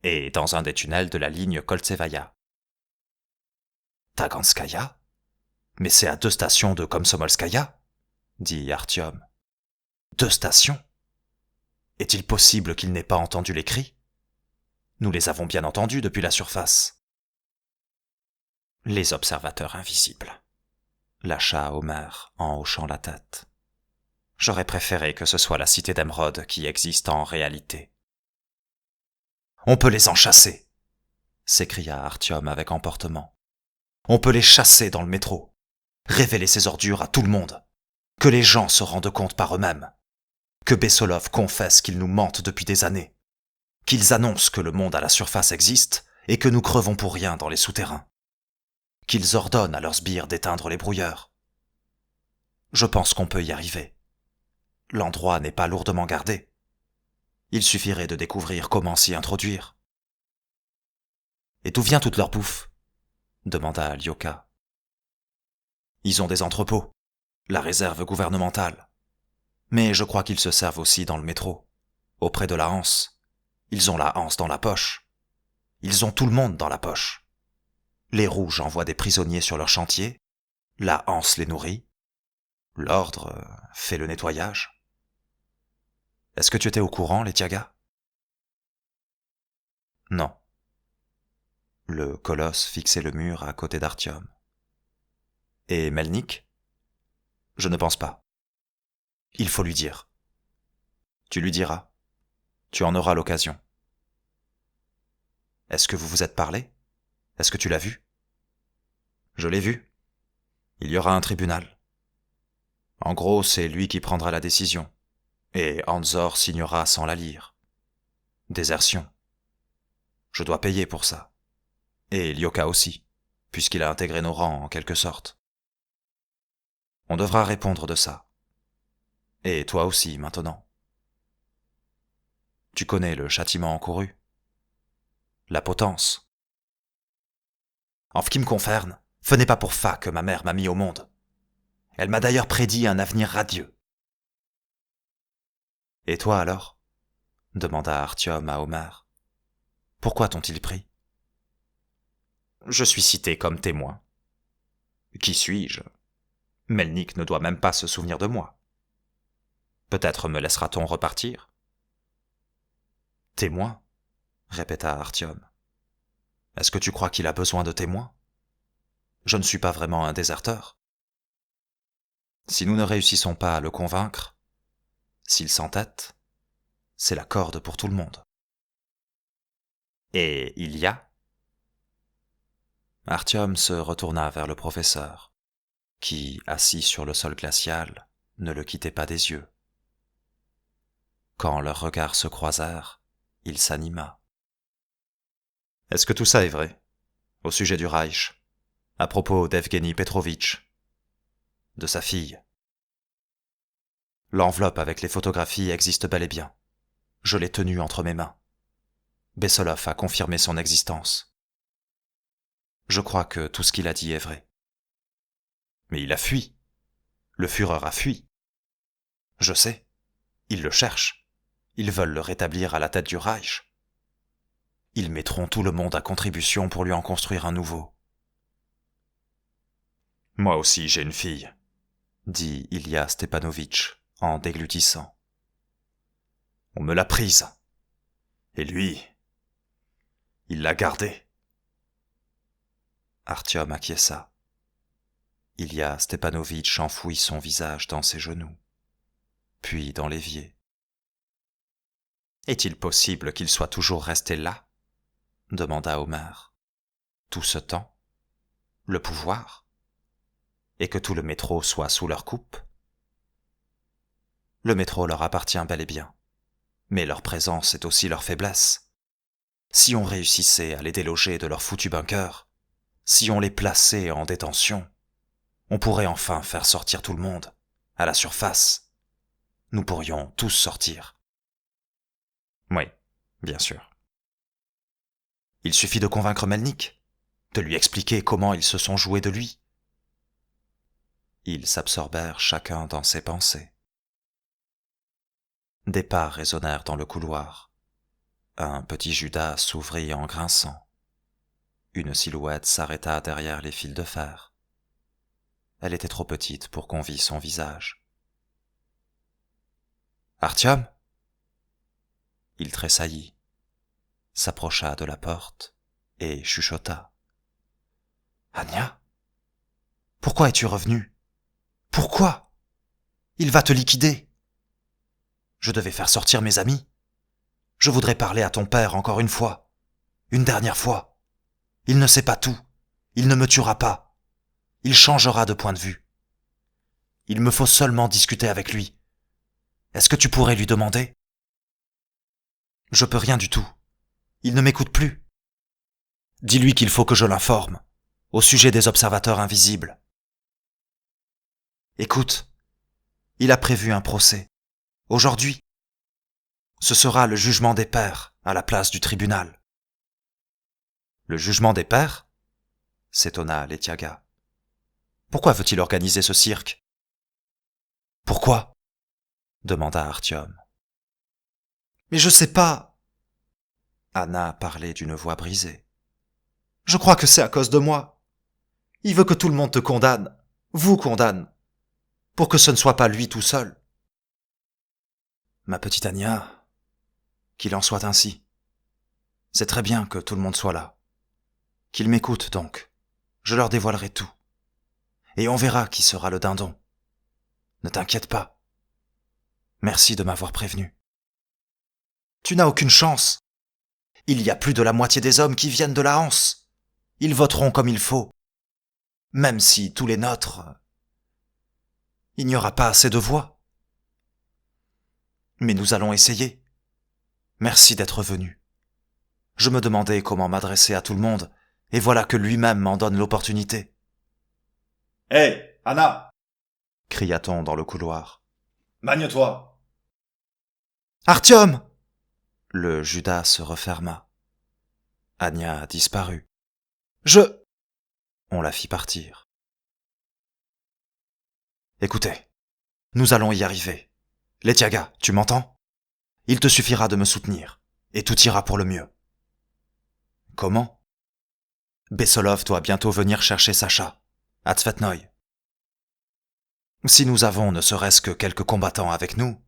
et dans un des tunnels de la ligne Koltsevaya. Taganskaya? Mais c'est à 2 stations de Komsomolskaya? Dit Artyom. 2 stations? Est-il possible qu'il n'ait pas entendu les cris? Nous les avons bien entendus depuis la surface. Les observateurs invisibles, lâcha Omer en hochant la tête. J'aurais préféré que ce soit la cité d'Emeraude qui existe en réalité. On peut les en chasser, s'écria Artyom avec emportement. On peut les chasser dans le métro, révéler ces ordures à tout le monde, que les gens se rendent compte par eux-mêmes, que Bessolov confesse qu'ils nous mentent depuis des années, qu'ils annoncent que le monde à la surface existe et que nous crevons pour rien dans les souterrains, qu'ils ordonnent à leurs sbires d'éteindre les brouilleurs. Je pense qu'on peut y arriver. L'endroit n'est pas lourdement gardé. Il suffirait de découvrir comment s'y introduire. Et d'où vient toute leur bouffe? Demanda Lyoka. Ils ont des entrepôts, la réserve gouvernementale. Mais je crois qu'ils se servent aussi dans le métro, auprès de la Hanse. Ils ont la Hanse dans la poche. Ils ont tout le monde dans la poche. Les rouges envoient des prisonniers sur leur chantier, la Hanse les nourrit, l'ordre fait le nettoyage. Est-ce que tu étais au courant, Letiaga? Non. Le colosse fixait le mur à côté d'Artyom. Et Melnik? Je ne pense pas. Il faut lui dire. Tu lui diras. Tu en auras l'occasion. Est-ce que vous vous êtes parlé? Est-ce que tu l'as vu? Je l'ai vu. Il y aura un tribunal. En gros, c'est lui qui prendra la décision. Et Anzor signera sans la lire. Désertion. Je dois payer pour ça. Et Lyoka aussi, puisqu'il a intégré nos rangs en quelque sorte. On devra répondre de ça. Et toi aussi, maintenant. Tu connais le châtiment encouru? La potence. En ce qui me concerne, ce n'est pas pour ça que ma mère m'a mis au monde. Elle m'a d'ailleurs prédit un avenir radieux. Et toi alors? Demanda Artyom à Omer. Pourquoi t'ont-ils pris? Je suis cité comme témoin. Qui suis-je? Melnik ne doit même pas se souvenir de moi. Peut-être me laissera-t-on repartir? Témoin? Répéta Artyom. Est-ce que tu crois qu'il a besoin de témoins? Je ne suis pas vraiment un déserteur. Si nous ne réussissons pas à le convaincre, s'il s'entête, c'est la corde pour tout le monde. Et il y a? Artyom se retourna vers le professeur, qui, assis sur le sol glacial, ne le quittait pas des yeux. Quand leurs regards se croisèrent, il s'anima. Est-ce que tout ça est vrai, au sujet du Reich, à propos d'Evgeny Petrovitch, de sa fille? L'enveloppe avec les photographies existe bel et bien. Je l'ai tenue entre mes mains. Bessolov a confirmé son existence. Je crois que tout ce qu'il a dit est vrai. Mais il a fui. Le Führer a fui. Je sais. Ils le cherchent. Ils veulent le rétablir à la tête du Reich. Ils mettront tout le monde à contribution pour lui en construire un nouveau. Moi aussi j'ai une fille, dit Ilya Stepanovitch en déglutissant. On me l'a prise. Et lui, il l'a gardée. Artyom acquiesça. Ilya Stepanovitch enfouit son visage dans ses genoux, puis dans l'évier. Est-il possible qu'il soit toujours resté là? Demanda Omer. Tout ce temps? Le pouvoir? Et que tout le métro soit sous leur coupe? Le métro leur appartient bel et bien, mais leur présence est aussi leur faiblesse. Si on réussissait à les déloger de leur foutu bunker, si on les plaçait en détention, on pourrait enfin faire sortir tout le monde, à la surface. Nous pourrions tous sortir. Oui, bien sûr. Il suffit de convaincre Melnik, de lui expliquer comment ils se sont joués de lui. Ils s'absorbèrent chacun dans ses pensées. Des pas résonnèrent dans le couloir. Un petit Judas s'ouvrit en grinçant. Une silhouette s'arrêta derrière les fils de fer. Elle était trop petite pour qu'on vît son visage. « Artyom » Il tressaillit, s'approcha de la porte et chuchota. « Anya, pourquoi es-tu revenu? Pourquoi? Il va te liquider. Je devais faire sortir mes amis. Je voudrais parler à ton père encore une fois, une dernière fois. Il ne sait pas tout. Il ne me tuera pas. Il changera de point de vue. Il me faut seulement discuter avec lui. Est-ce que tu pourrais lui demander? Je peux rien du tout. Il ne m'écoute plus. Dis-lui qu'il faut que je l'informe, au sujet des observateurs invisibles. Écoute, il a prévu un procès. Aujourd'hui. Ce sera le jugement des pairs à la place du tribunal. Le jugement des pairs? S'étonna Letiaga. Pourquoi veut-il organiser ce cirque? Pourquoi? Demanda Artyom. Mais je sais pas. Anna parlait d'une voix brisée. Je crois que c'est à cause de moi. Il veut que tout le monde te condamne, vous condamne, pour que ce ne soit pas lui tout seul. Ma petite Anya, qu'il en soit ainsi. C'est très bien que tout le monde soit là. Qu'ils m'écoutent donc. Je leur dévoilerai tout. Et on verra qui sera le dindon. Ne t'inquiète pas. Merci de m'avoir prévenu. Tu n'as aucune chance. Il y a plus de la moitié des hommes qui viennent de la Hanse. Ils voteront comme il faut. Même si tous les nôtres... Il n'y aura pas assez de voix. Mais nous allons essayer. Merci d'être venu. Je me demandais comment m'adresser à tout le monde, et voilà que lui-même m'en donne l'opportunité. « Hé, Anna » cria-t-on dans le couloir. « Magne-toi !»« Artyom » Le Judas se referma. Anya disparut. Je... On la fit partir. Écoutez, nous allons y arriver. Letiaga, tu m'entends? Il te suffira de me soutenir, et tout ira pour le mieux. Comment? Bessolov doit bientôt venir chercher Sacha, à Tsvetnoï. Si nous avons ne serait-ce que quelques combattants avec nous,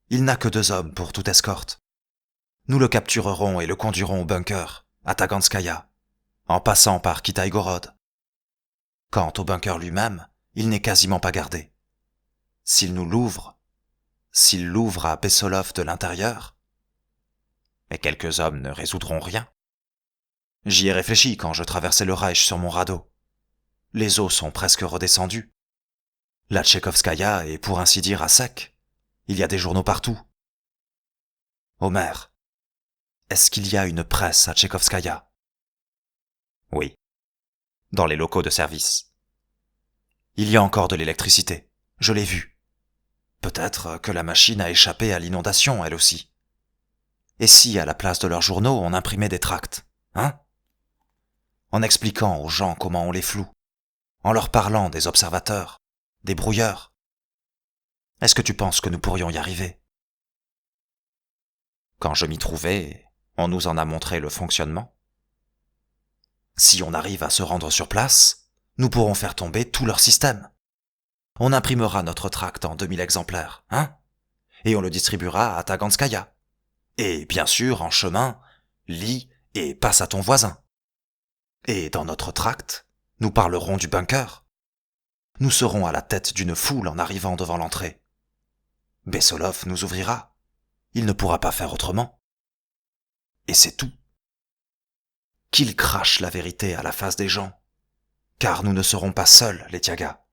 il n'a que 2 hommes pour toute escorte. Nous le capturerons et le conduirons au bunker, à Taganskaya, en passant par Kitaïgorod. Quant au bunker lui-même, il n'est quasiment pas gardé. S'il l'ouvre à Bessolov de l'intérieur, mais quelques hommes ne résoudront rien. J'y ai réfléchi quand je traversais le Reich sur mon radeau. Les eaux sont presque redescendues. La Tchekovskaya est pour ainsi dire à sec. Il y a des journaux partout. Omer, est-ce qu'il y a une presse à Tchekovskaya? Oui, dans les locaux de service. Il y a encore de l'électricité, je l'ai vu. Peut-être que la machine a échappé à l'inondation, elle aussi. Et si, à la place de leurs journaux, on imprimait des tracts, hein? En expliquant aux gens comment on les floue, en leur parlant des observateurs, des brouilleurs. Est-ce que tu penses que nous pourrions y arriver? Quand je m'y trouvais, on nous en a montré le fonctionnement. Si on arrive à se rendre sur place, nous pourrons faire tomber tout leur système. On imprimera notre tract en 2000 exemplaires, hein? Et on le distribuera à Taganskaya. Et bien sûr, en chemin, lis et passe à ton voisin. Et dans notre tract, nous parlerons du bunker. Nous serons à la tête d'une foule en arrivant devant l'entrée. Bessolov nous ouvrira. Il ne pourra pas faire autrement. Et c'est tout. Qu'il crache la vérité à la face des gens. Car nous ne serons pas seuls, Letiaga.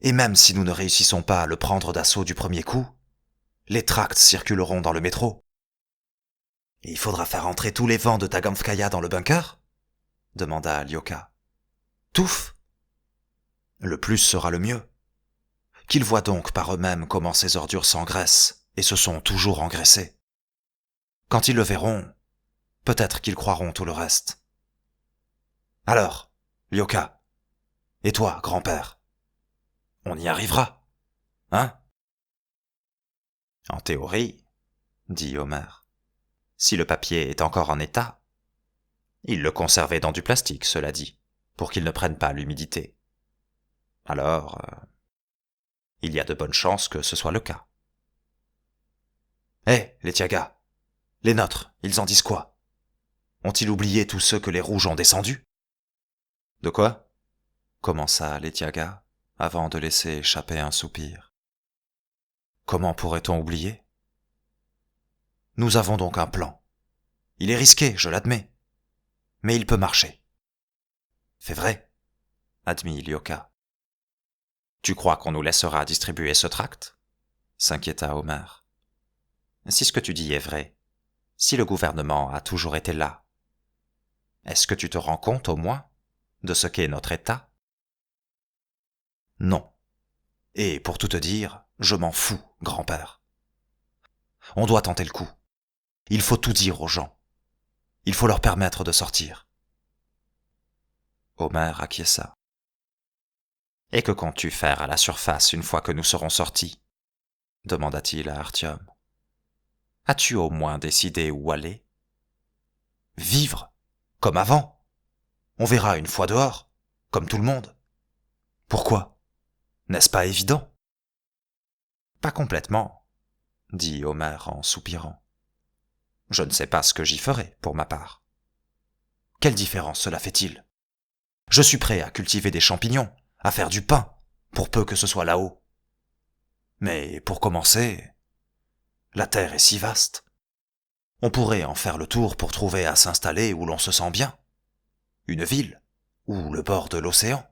Et même si nous ne réussissons pas à le prendre d'assaut du premier coup, les tracts circuleront dans le métro. Et il faudra faire entrer tous les vents de Taganskaya dans le bunker? Demanda Lyoka. Touf! Le plus sera le mieux. Qu'ils voient donc par eux-mêmes comment ces ordures s'engraissent et se sont toujours engraissées. Quand ils le verront, peut-être qu'ils croiront tout le reste. Alors, Lyoka, et toi, grand-père, on y arrivera, hein? En théorie, dit Omer, si le papier est encore en état, il le conservait dans du plastique, cela dit, pour qu'il ne prenne pas l'humidité. Alors, il y a de bonnes chances que ce soit le cas. Hé, les Tiagas, les nôtres, ils en disent quoi? Ont-ils oublié tous ceux que les rouges ont descendus? De quoi? Commença Letiaga, avant de laisser échapper un soupir. Comment pourrait-on oublier? Nous avons donc un plan. Il est risqué, je l'admets, mais il peut marcher. C'est vrai, admit Lyoka. Tu crois qu'on nous laissera distribuer ce tract? S'inquiéta Omer. Si ce que tu dis est vrai, si le gouvernement a toujours été là, est-ce que tu te rends compte au moins de ce qu'est notre État? Non. Et pour tout te dire, je m'en fous, grand-père. On doit tenter le coup. Il faut tout dire aux gens. Il faut leur permettre de sortir. Omer acquiesça. Et que comptes-tu faire à la surface une fois que nous serons sortis? Demanda-t-il à Artyom. As-tu au moins décidé où aller? Vivre, comme avant. On verra une fois dehors, comme tout le monde. Pourquoi? N'est-ce pas évident? Pas complètement, dit Omer en soupirant. Je ne sais pas ce que j'y ferai, pour ma part. Quelle différence cela fait-il? Je suis prêt à cultiver des champignons, à faire du pain, pour peu que ce soit là-haut. Mais pour commencer, la terre est si vaste. On pourrait en faire le tour pour trouver à s'installer où l'on se sent bien. Une ville, ou le bord de l'océan.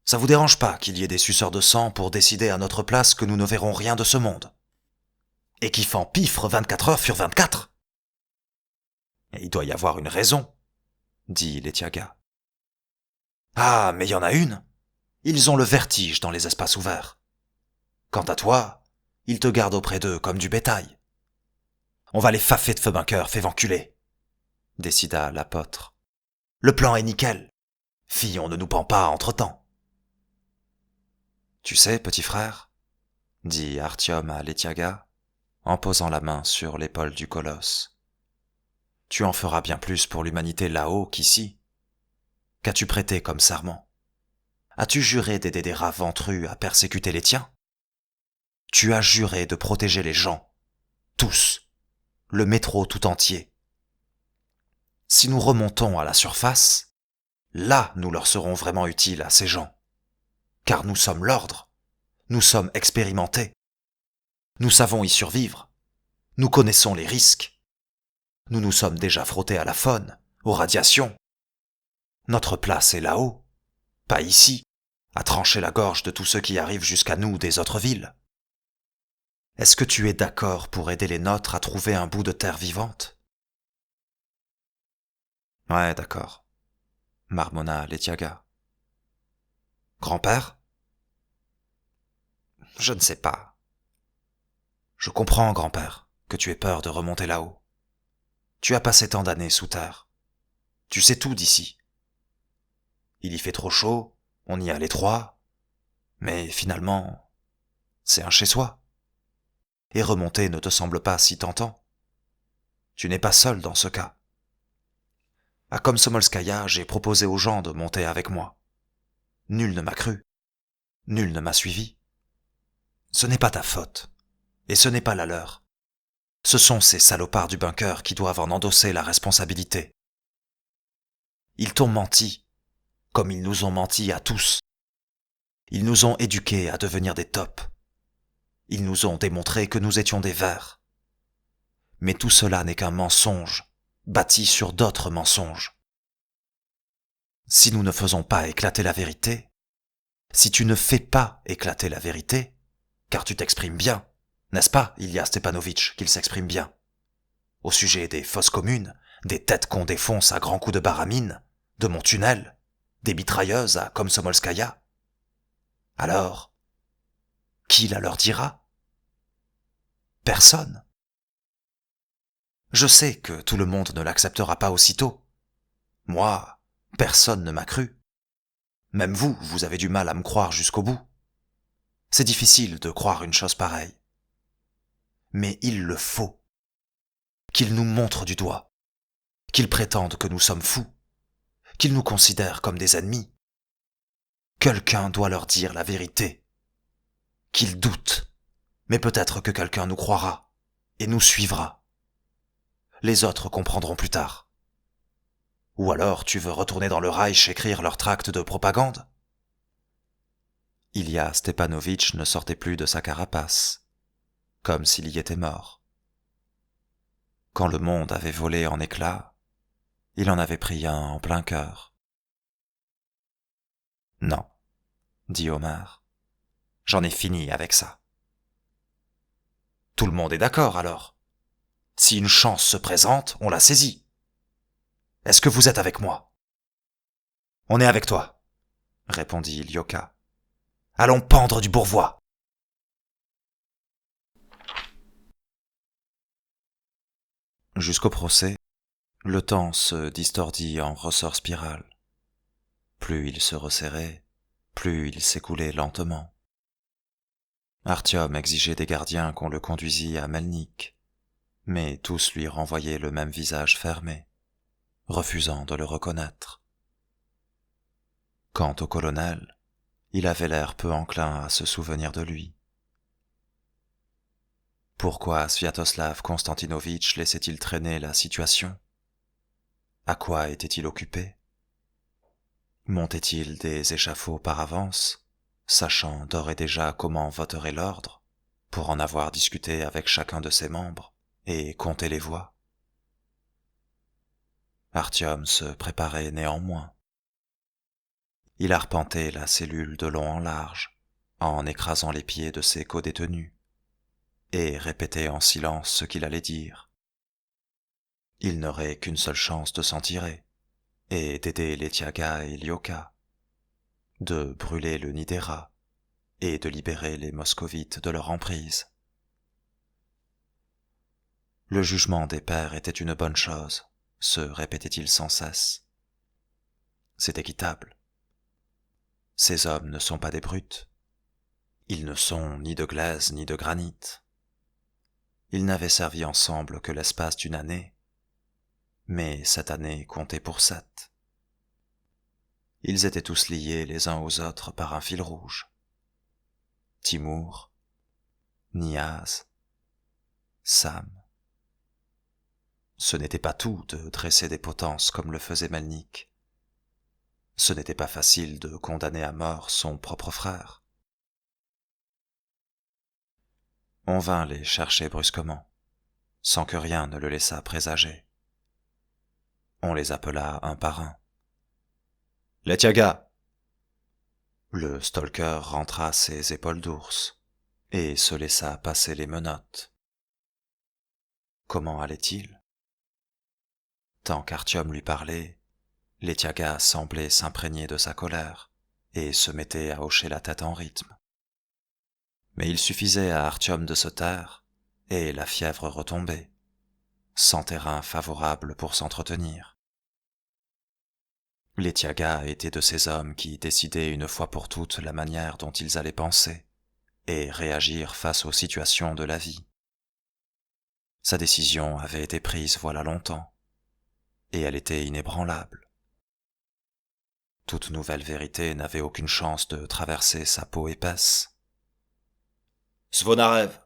Ça vous dérange pas qu'il y ait des suceurs de sang pour décider à notre place que nous ne verrons rien de ce monde? Et qui s'empiffrent 24 heures sur 24? Et il doit y avoir une raison, dit Letiaga. Ah, mais il y en a une. Ils ont le vertige dans les espaces ouverts. Quant à toi, ils te gardent auprès d'eux comme du bétail. On va les faffer de feu bunker, fais enculer, décida l'apôtre. Le plan est nickel. Fille, on ne nous pend pas entre-temps. Tu sais, petit frère, dit Artyom à Letiaga, en posant la main sur l'épaule du colosse. Tu en feras bien plus pour l'humanité là-haut qu'ici. Qu'as-tu prêté comme serment? As-tu juré d'aider des rats ventrus à persécuter les tiens? Tu as juré de protéger les gens, tous, le métro tout entier. Si nous remontons à la surface, là nous leur serons vraiment utiles à ces gens. Car nous sommes l'ordre, nous sommes expérimentés. Nous savons y survivre, nous connaissons les risques. Nous nous sommes déjà frottés à la faune, aux radiations. Notre place est là-haut, pas ici, à trancher la gorge de tous ceux qui arrivent jusqu'à nous des autres villes. Est-ce que tu es d'accord pour aider les nôtres à trouver un bout de terre vivante? Ouais, d'accord, marmonna Letiaga. Grand-père? Je ne sais pas. Je comprends, grand-père, que tu aies peur de remonter là-haut. Tu as passé tant d'années sous terre. Tu sais tout d'ici. Il y fait trop chaud, on y a les trois, mais finalement, c'est un chez-soi. Et remonter ne te semble pas si tentant. Tu n'es pas seul dans ce cas. À Komsomolskaya, j'ai proposé aux gens de monter avec moi. Nul ne m'a cru. Nul ne m'a suivi. Ce n'est pas ta faute. Et ce n'est pas la leur. Ce sont ces salopards du bunker qui doivent en endosser la responsabilité. Ils t'ont menti, comme ils nous ont menti à tous. Ils nous ont éduqués à devenir des tops. Ils nous ont démontré que nous étions des vers. Mais tout cela n'est qu'un mensonge, bâti sur d'autres mensonges. Si nous ne faisons pas éclater la vérité, si tu ne fais pas éclater la vérité, car tu t'exprimes bien, n'est-ce pas, Ilya Stepanovitch, qu'il s'exprime bien, au sujet des fosses communes, des têtes qu'on défonce à grands coups de baramine, de mon tunnel, des mitrailleuses à Komsomolskaya. Alors, qui la leur dira? Personne. Je sais que tout le monde ne l'acceptera pas aussitôt. Moi, personne ne m'a cru. Même vous, vous avez du mal à me croire jusqu'au bout. C'est difficile de croire une chose pareille. Mais il le faut. Qu'ils nous montrent du doigt. Qu'ils prétendent que nous sommes fous. Qu'ils nous considèrent comme des ennemis. Quelqu'un doit leur dire la vérité. Qu'ils doutent. Mais peut-être que quelqu'un nous croira et nous suivra. Les autres comprendront plus tard. Ou alors tu veux retourner dans le Reich écrire leur tract de propagande? Ilya Stepanovitch ne sortait plus de sa carapace, comme s'il y était mort. Quand le monde avait volé en éclats, il en avait pris un en plein cœur. Non, dit Omar, j'en ai fini avec ça. Tout le monde est d'accord alors. Si une chance se présente, on la saisit. Est-ce que vous êtes avec moi? On est avec toi, répondit Lyoka. Allons pendre du bourgeois. Jusqu'au procès, le temps se distordit en ressort spirale. Plus il se resserrait, plus il s'écoulait lentement. Artyom exigeait des gardiens qu'on le conduisît à Melnik, mais tous lui renvoyaient le même visage fermé, refusant de le reconnaître. Quant au colonel, il avait l'air peu enclin à se souvenir de lui. Pourquoi Sviatoslav Konstantinovitch laissait-il traîner la situation? À quoi était-il occupé? Montait-il des échafauds par avance, sachant d'ores et déjà comment voterait l'ordre, pour en avoir discuté avec chacun de ses membres et compter les voix? Artyom se préparait néanmoins. Il arpentait la cellule de long en large, en écrasant les pieds de ses codétenus, et répétait en silence ce qu'il allait dire. Il n'aurait qu'une seule chance de s'en tirer, et d'aider Letiaga et Lyoka, de brûler le nid des rats, et de libérer les moscovites de leur emprise. Le jugement des pères était une bonne chose, se répétait-il sans cesse. C'est équitable. Ces hommes ne sont pas des brutes. Ils ne sont ni de glaise ni de granit. Ils n'avaient servi ensemble que l'espace d'une année, mais cette année comptait pour 7. Ils étaient tous liés les uns aux autres par un fil rouge. Timour, Niaz, Sam. Ce n'était pas tout de dresser des potences comme le faisait Melnik. Ce n'était pas facile de condamner à mort son propre frère. On vint les chercher brusquement, sans que rien ne le laissât présager. On les appela un par un. « Les Tiagas !» Le stalker rentra ses épaules d'ours et se laissa passer les menottes. Comment allait-il? Tant qu'Artyom lui parlait, les Tiagas semblaient s'imprégner de sa colère et se mettaient à hocher la tête en rythme. Mais il suffisait à Artyom de se taire et la fièvre retombait, sans terrain favorable pour s'entretenir. Les Tiagas étaient de ces hommes qui décidaient une fois pour toutes la manière dont ils allaient penser et réagir face aux situations de la vie. Sa décision avait été prise voilà longtemps, et elle était inébranlable. Toute nouvelle vérité n'avait aucune chance de traverser sa peau épaisse. Svonarev!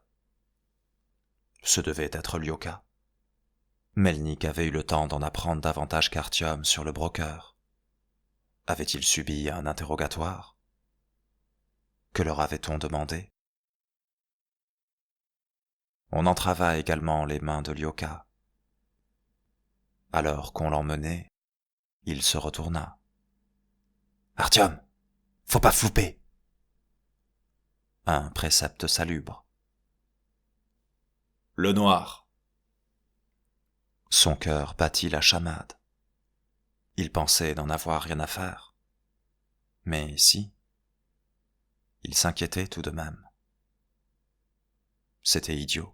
Ce devait être Lyoka. Melnik avait eu le temps d'en apprendre davantage qu'Artyom sur le broker. Avait-il subi un interrogatoire? Que leur avait-on demandé? On entrava également les mains de Lyoka. Alors qu'on l'emmenait, il se retourna. « Artyom, faut pas flouper !» Un précepte salubre. Le noir. Son cœur battit la chamade. Il pensait n'en avoir rien à faire. Mais si. Il s'inquiétait tout de même. C'était idiot.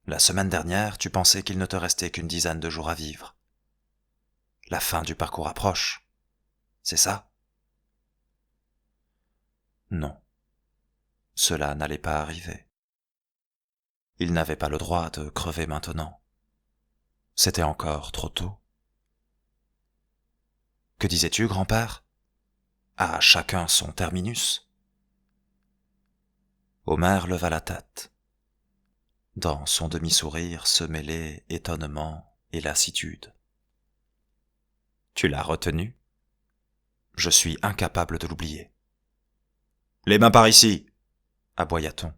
La semaine dernière, tu pensais qu'il ne te restait qu'une dizaine de jours à vivre. La fin du parcours approche. C'est ça? Non. Cela n'allait pas arriver. Il n'avait pas le droit de crever maintenant. C'était encore trop tôt. Que disais-tu, grand-père? À chacun son terminus. Omer leva la tête. Dans son demi-sourire se mêlaient étonnement et lassitude. Tu l'as retenu? Je suis incapable de l'oublier. Les mains par ici! Aboya-t-on.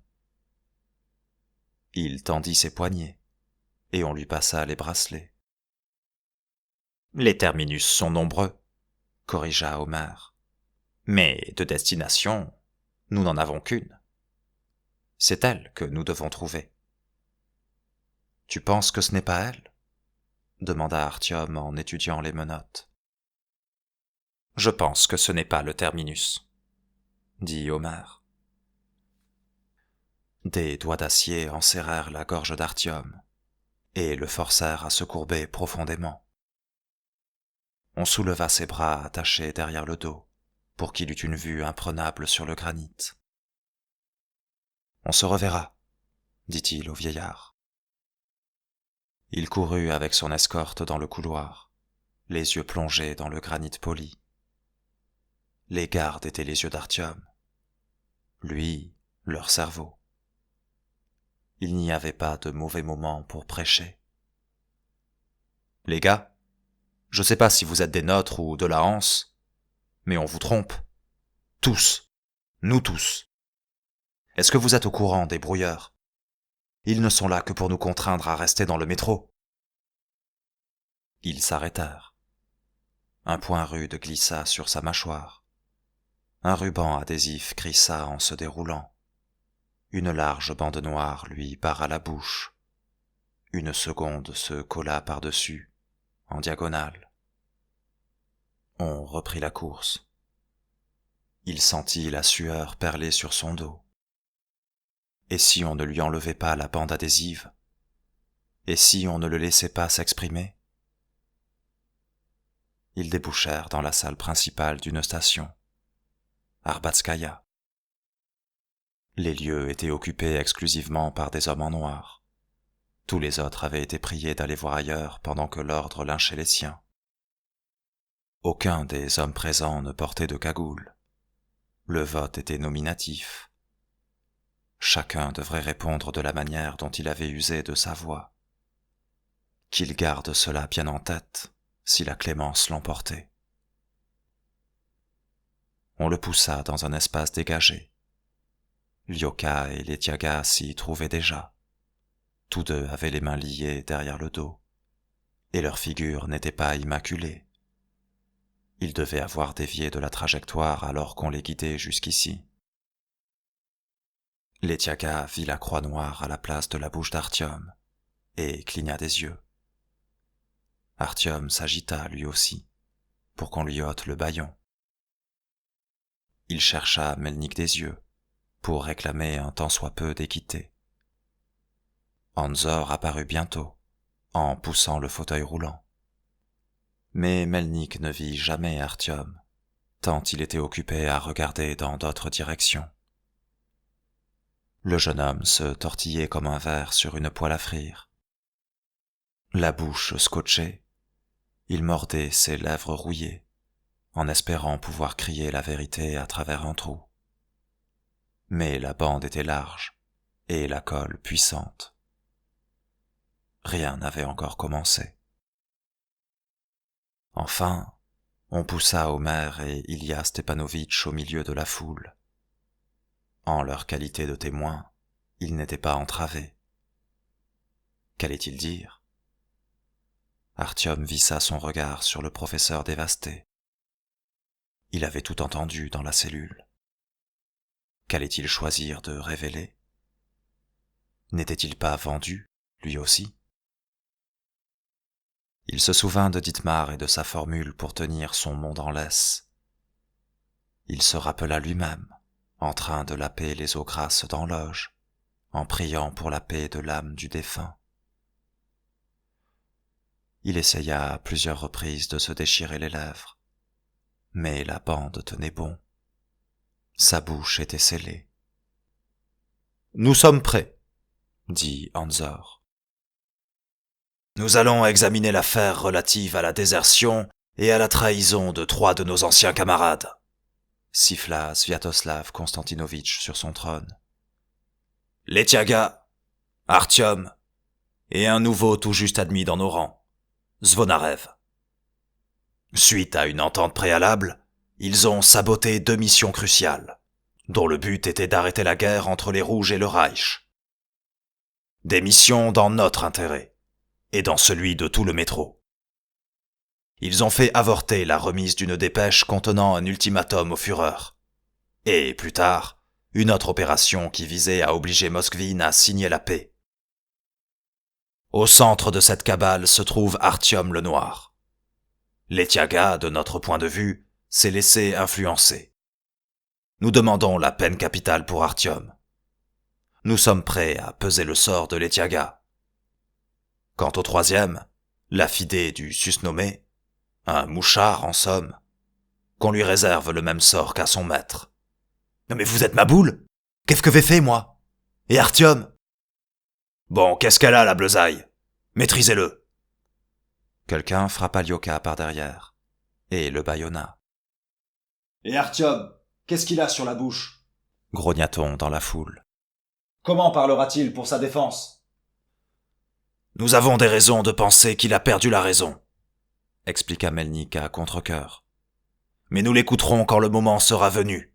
Il tendit ses poignets, et on lui passa les bracelets. Les terminus sont nombreux, corrigea Omer. Mais de destination, nous n'en avons qu'une. C'est elle que nous devons trouver. Tu penses que ce n'est pas elle? Demanda Artyom en étudiant les menottes. Je pense que ce n'est pas le terminus, dit Omer. Des doigts d'acier enserrèrent la gorge d'Artyom et le forcèrent à se courber profondément. On souleva ses bras attachés derrière le dos pour qu'il eût une vue imprenable sur le granit. « On se reverra, » dit-il au vieillard. Il courut avec son escorte dans le couloir, les yeux plongés dans le granit poli. Les gardes étaient les yeux d'Artyom, lui, leur cerveau. Il n'y avait pas de mauvais moment pour prêcher. « Les gars, je sais pas si vous êtes des nôtres ou de la Hanse, mais on vous trompe. Tous. Nous tous. Est-ce que vous êtes au courant des brouilleurs? Ils ne sont là que pour nous contraindre à rester dans le métro. » Ils s'arrêtèrent. Un poing rude glissa sur sa mâchoire. Un ruban adhésif crissa en se déroulant. Une large bande noire lui barra la bouche. Une seconde se colla par-dessus, en diagonale. On reprit la course. Il sentit la sueur perler sur son dos. Et si on ne lui enlevait pas la bande adhésive, Et si on ne le laissait pas s'exprimer? Ils débouchèrent dans la salle principale d'une station, Arbatskaya. Les lieux étaient occupés exclusivement par des hommes en noir. Tous les autres avaient été priés d'aller voir ailleurs pendant que l'ordre lynchait les siens. Aucun des hommes présents ne portait de cagoule. Le vote était nominatif. Chacun devrait répondre de la manière dont il avait usé de sa voix. Qu'il garde cela bien en tête, si la clémence l'emportait. On le poussa dans un espace dégagé. Lyoka et Letyaga s'y trouvaient déjà. Tous deux avaient les mains liées derrière le dos, et leur figure n'était pas immaculée. Ils devaient avoir dévié de la trajectoire alors qu'on les guidait jusqu'ici. Letyaga vit la croix noire à la place de la bouche d'Artyom, et cligna des yeux. Artyom s'agita lui aussi, pour qu'on lui ôte le bâillon. Il chercha Melnik des yeux, pour réclamer un tant soit peu d'équité. Anzor apparut bientôt, en poussant le fauteuil roulant. Mais Melnik ne vit jamais Artyom, tant il était occupé à regarder dans d'autres directions. Le jeune homme se tortillait comme un ver sur une poêle à frire. La bouche scotchée, il mordait ses lèvres rouillées, en espérant pouvoir crier la vérité à travers un trou. Mais la bande était large, et la colle puissante. Rien n'avait encore commencé. Enfin, on poussa Omer et Ilya Stepanovitch au milieu de la foule. En leur qualité de témoins, ils n'étaient pas entravés. Qu'allait-il dire? Artyom vissa son regard sur le professeur dévasté. Il avait tout entendu dans la cellule. Qu'allait-il choisir de révéler? N'était-il pas vendu, lui aussi? Il se souvint de Dietmar et de sa formule pour tenir son monde en laisse. Il se rappela lui-même, en train de laper les eaux grasses dans l'auge, en priant pour la paix de l'âme du défunt. Il essaya à plusieurs reprises de se déchirer les lèvres, mais la bande tenait bon. Sa bouche était scellée. « Nous sommes prêts », dit Anzor. « Nous allons examiner l'affaire relative à la désertion et à la trahison de 3 de nos anciens camarades, » siffla Sviatoslav Konstantinovitch sur son trône. « Letyaga, Artyom et un nouveau tout juste admis dans nos rangs, Zvonarev. Suite à une entente préalable, ils ont saboté 2 missions cruciales, dont le but était d'arrêter la guerre entre les Rouges et le Reich. Des missions dans notre intérêt, et dans celui de tout le métro. Ils ont fait avorter la remise d'une dépêche contenant un ultimatum au Führer, et plus tard, une autre opération qui visait à obliger Moskvine à signer la paix. Au centre de cette cabale se trouve Artyom le Noir. Letyaga, de notre point de vue, s'est laissé influencer. Nous demandons la peine capitale pour Artyom. Nous sommes prêts à peser le sort de Letyaga. Quant au 3e, l'affidé du susnommé, un mouchard en somme, qu'on lui réserve le même sort qu'à son maître. Non mais vous êtes ma boule? Qu'est-ce que j'ai fait, moi? Et Artyom? Bon, qu'est-ce qu'elle a, la bleusaille? Maîtrisez-le. Quelqu'un frappa Lyoka par derrière, et le bâillonna. Et Artyom, qu'est-ce qu'il a sur la bouche? Grogna-t-on dans la foule. Comment parlera-t-il pour sa défense? Nous avons des raisons de penser qu'il a perdu la raison, expliqua Melnik à contre-cœur. Mais nous l'écouterons quand le moment sera venu.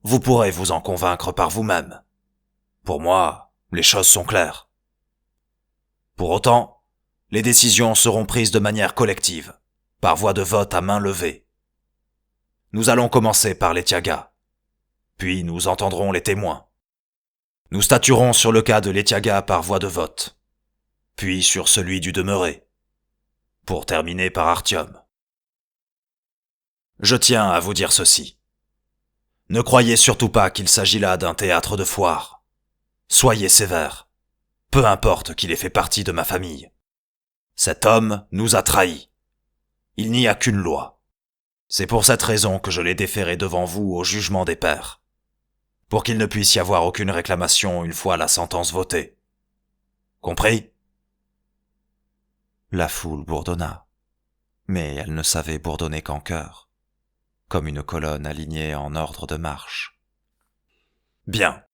Vous pourrez vous en convaincre par vous-même. Pour moi, les choses sont claires. Pour autant, les décisions seront prises de manière collective, par voie de vote à main levée. Nous allons commencer par Letyaga, puis nous entendrons les témoins. Nous statuerons sur le cas de Letyaga par voie de vote, puis sur celui du demeuré, pour terminer par Artyom. Je tiens à vous dire ceci. Ne croyez surtout pas qu'il s'agit là d'un théâtre de foire. Soyez sévères. Peu importe qu'il ait fait partie de ma famille. Cet homme nous a trahis. Il n'y a qu'une loi. C'est pour cette raison que je l'ai déféré devant vous au jugement des pairs. Pour qu'il ne puisse y avoir aucune réclamation une fois la sentence votée. Compris ? La foule bourdonna, mais elle ne savait bourdonner qu'en chœur, comme une colonne alignée en ordre de marche. Bien.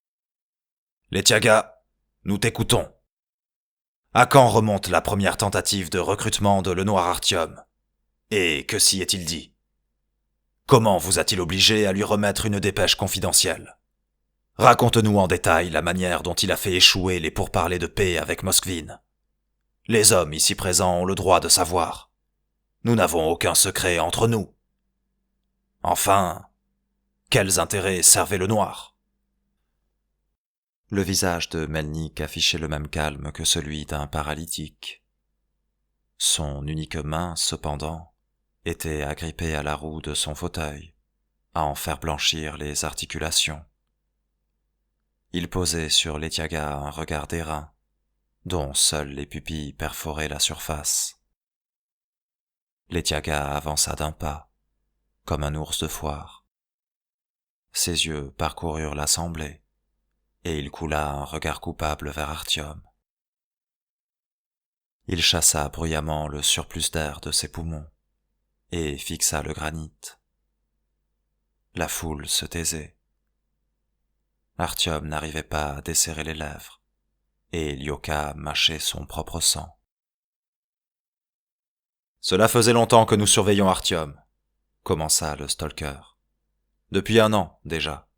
Letyaga, nous t'écoutons. À quand remonte la première tentative de recrutement de Le Noir Artyom ? Et que s'y est-il dit ? Comment vous a-t-il obligé à lui remettre une dépêche confidentielle ? Raconte-nous en détail la manière dont il a fait échouer les pourparlers de paix avec Moskvin. Les hommes ici présents ont le droit de savoir. Nous n'avons aucun secret entre nous. Enfin, quels intérêts servait le noir ? Le visage de Melnik affichait le même calme que celui d'un paralytique. Son unique main, cependant, était agrippée à la roue de son fauteuil, à en faire blanchir les articulations. Il posait sur Letyaga un regard d'airain, dont seules les pupilles perforaient la surface. Letyaga avança d'un pas, comme un ours de foire. Ses yeux parcoururent l'assemblée, et il coula un regard coupable vers Artyom. Il chassa bruyamment le surplus d'air de ses poumons, et fixa le granit. La foule se taisait. Artyom n'arrivait pas à desserrer les lèvres, et Lyoka mâchait son propre sang. « Cela faisait longtemps que nous surveillions Artyom, » commença le stalker. « Depuis 1 an, déjà.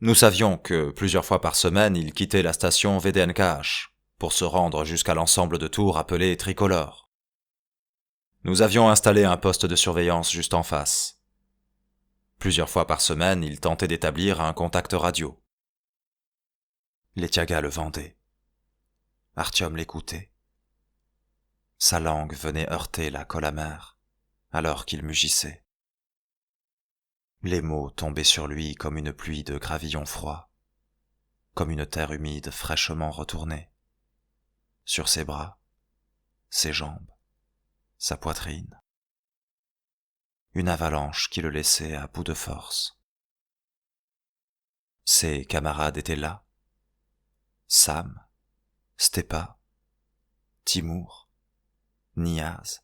Nous savions que plusieurs fois par semaine, il quittait la station VDNKH pour se rendre jusqu'à l'ensemble de tours appelé Tricolore. Nous avions installé un poste de surveillance juste en face. Plusieurs fois par semaine, il tentait d'établir un contact radio. Letyaga le vendait. Artyom l'écoutait. Sa langue venait heurter la colle amère, alors qu'il mugissait. Les mots tombaient sur lui comme une pluie de gravillons froids, comme une terre humide fraîchement retournée. Sur ses bras, ses jambes, sa poitrine. Une avalanche qui le laissait à bout de force. Ses camarades étaient là. Sam, Stepa, Timour, Niaz.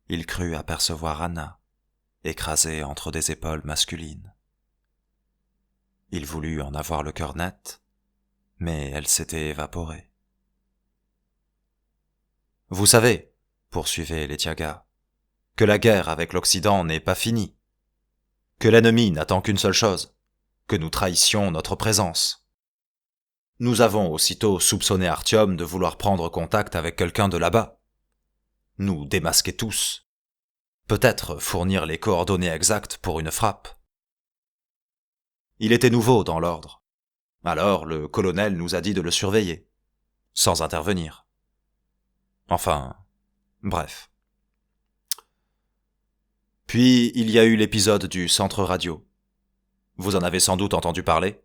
Il crut apercevoir Anna, écrasée entre des épaules masculines. Il voulut en avoir le cœur net, mais elle s'était évaporée. « Vous savez, poursuivait Letyaga, que la guerre avec l'Occident n'est pas finie, que l'ennemi n'attend qu'une seule chose, que nous trahissions notre présence. Nous avons aussitôt soupçonné Artyom de vouloir prendre contact avec quelqu'un de là-bas, nous démasquer tous, peut-être fournir les coordonnées exactes pour une frappe. Il était nouveau dans l'ordre, alors le colonel nous a dit de le surveiller, sans intervenir. Enfin, bref. Puis il y a eu l'épisode du centre radio. Vous en avez sans doute entendu parler ?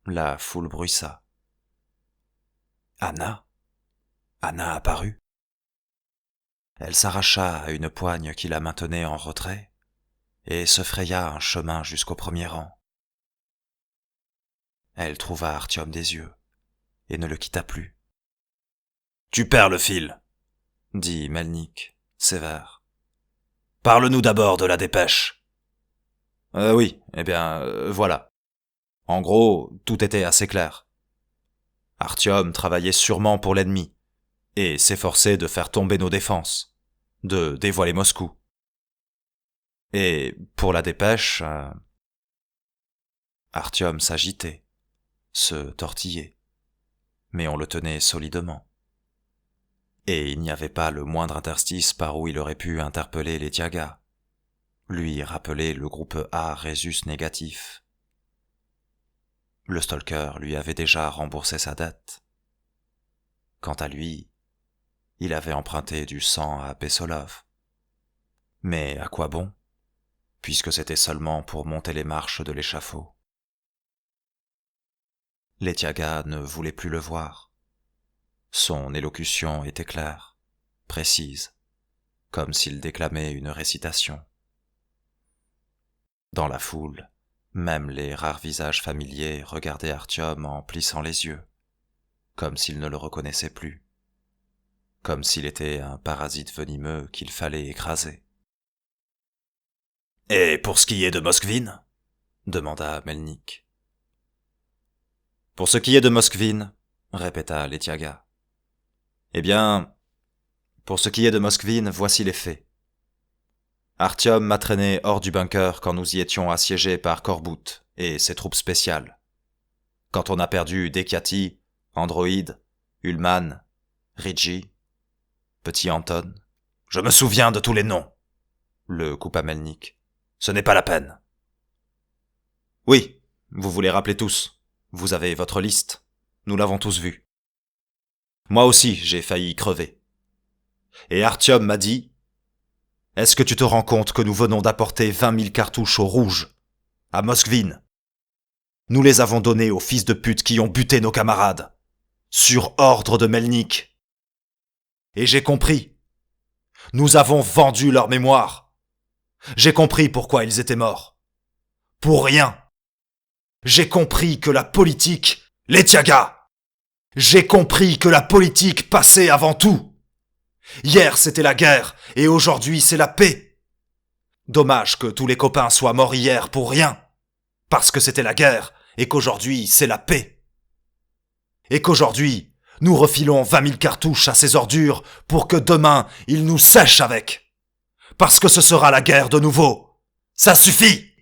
La foule bruissa. Anna apparut. Elle s'arracha à une poigne qui la maintenait en retrait et se fraya un chemin jusqu'au premier rang. Elle trouva Artyom des yeux et ne le quitta plus. « Tu perds le fil, » dit Melnik, sévère. « Parle-nous d'abord de la dépêche. » Oui, eh bien, voilà. En gros, tout était assez clair. Artyom travaillait sûrement pour l'ennemi et s'efforçait de faire tomber nos défenses, de dévoiler Moscou. Et pour la dépêche, Artyom s'agitait, se tortillait, mais on le tenait solidement. Et il n'y avait pas le moindre interstice par où il aurait pu interpeller Letyaga, lui rappeler le groupe A Rhésus négatif. Le stalker lui avait déjà remboursé sa dette. Quant à lui, il avait emprunté du sang à Bessolov. Mais à quoi bon, puisque c'était seulement pour monter les marches de l'échafaud. Letyaga ne voulait plus le voir. Son élocution était claire, précise, comme s'il déclamait une récitation. Dans la foule, même les rares visages familiers regardaient Artyom en plissant les yeux, comme s'ils ne le reconnaissaient plus, comme s'il était un parasite venimeux qu'il fallait écraser. « Et pour ce qui est de Moskvin ?» demanda Melnik. « Pour ce qui est de Moskvin, » répéta Letyaga. « Eh bien, pour ce qui est de Moskvin, voici les faits. Artyom m'a traîné hors du bunker quand nous y étions assiégés par Corbout et ses troupes spéciales. Quand on a perdu Dekiati, Android, Ullman, Ridji, Petit Anton. Je me souviens de tous les noms, le coupa Melnik. Ce n'est pas la peine. Oui, vous vous les rappelez tous. Vous avez votre liste. Nous l'avons tous vue. Moi aussi, j'ai failli crever. Et Artyom m'a dit: « Est-ce que tu te rends compte que nous venons d'apporter 20 000 cartouches au rouge, à Moskvin? Nous les avons donnés aux fils de pute qui ont buté nos camarades, sur ordre de Melnik. Et j'ai compris. Nous avons vendu leur mémoire. J'ai compris pourquoi ils étaient morts. Pour rien. J'ai compris que la politique, Letyaga! J'ai compris que la politique passait avant tout. Hier c'était la guerre et aujourd'hui c'est la paix. Dommage que tous les copains soient morts hier pour rien, parce que c'était la guerre et qu'aujourd'hui c'est la paix. Et qu'aujourd'hui nous refilons 20 000 cartouches à ces ordures pour que demain ils nous sèchent avec. Parce que ce sera la guerre de nouveau. Ça suffit!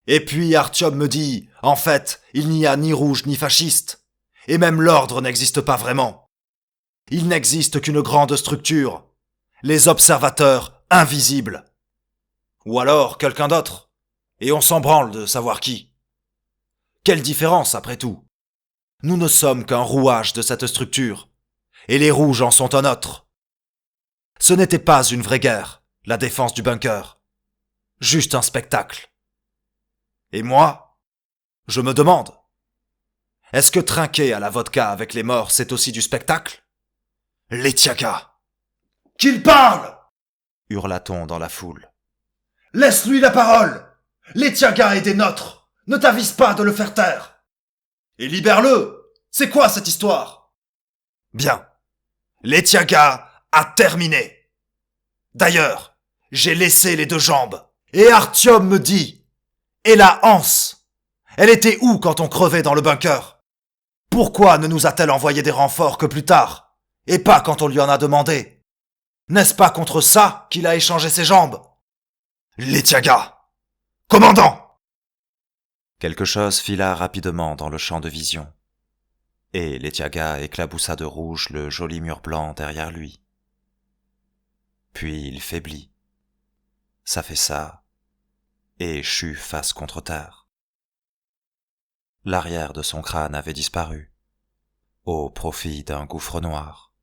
Et puis Artyom me dit, en fait, il n'y a ni rouge ni fasciste. Et même l'ordre n'existe pas vraiment. Il n'existe qu'une grande structure. Les observateurs invisibles. Ou alors quelqu'un d'autre. Et on s'en branle de savoir qui. Quelle différence après tout? Nous ne sommes qu'un rouage de cette structure. Et les rouges en sont un autre. Ce n'était pas une vraie guerre, la défense du bunker. Juste un spectacle. Et moi, je me demande, est-ce que trinquer à la vodka avec les morts, c'est aussi du spectacle? Letyaga! Qu'il parle! Hurla-t-on dans la foule. Laisse-lui la parole! Letyaga est des nôtres! Ne t'avise pas de le faire taire! Et libère-le! C'est quoi cette histoire? Bien. Letyaga a terminé. D'ailleurs, j'ai laissé les 2 jambes. Et Artyom me dit: et la anse? Elle était où quand on crevait dans le bunker? Pourquoi ne nous a-t-elle envoyé des renforts que plus tard? Et pas quand on lui en a demandé? N'est-ce pas contre ça qu'il a échangé ses jambes? Letyaga! Commandant! Quelque chose fila rapidement dans le champ de vision. Et Letyaga éclaboussa de rouge le joli mur blanc derrière lui. Puis il faiblit, s'affaissa et chut face contre terre. L'arrière de son crâne avait disparu, au profit d'un gouffre noir.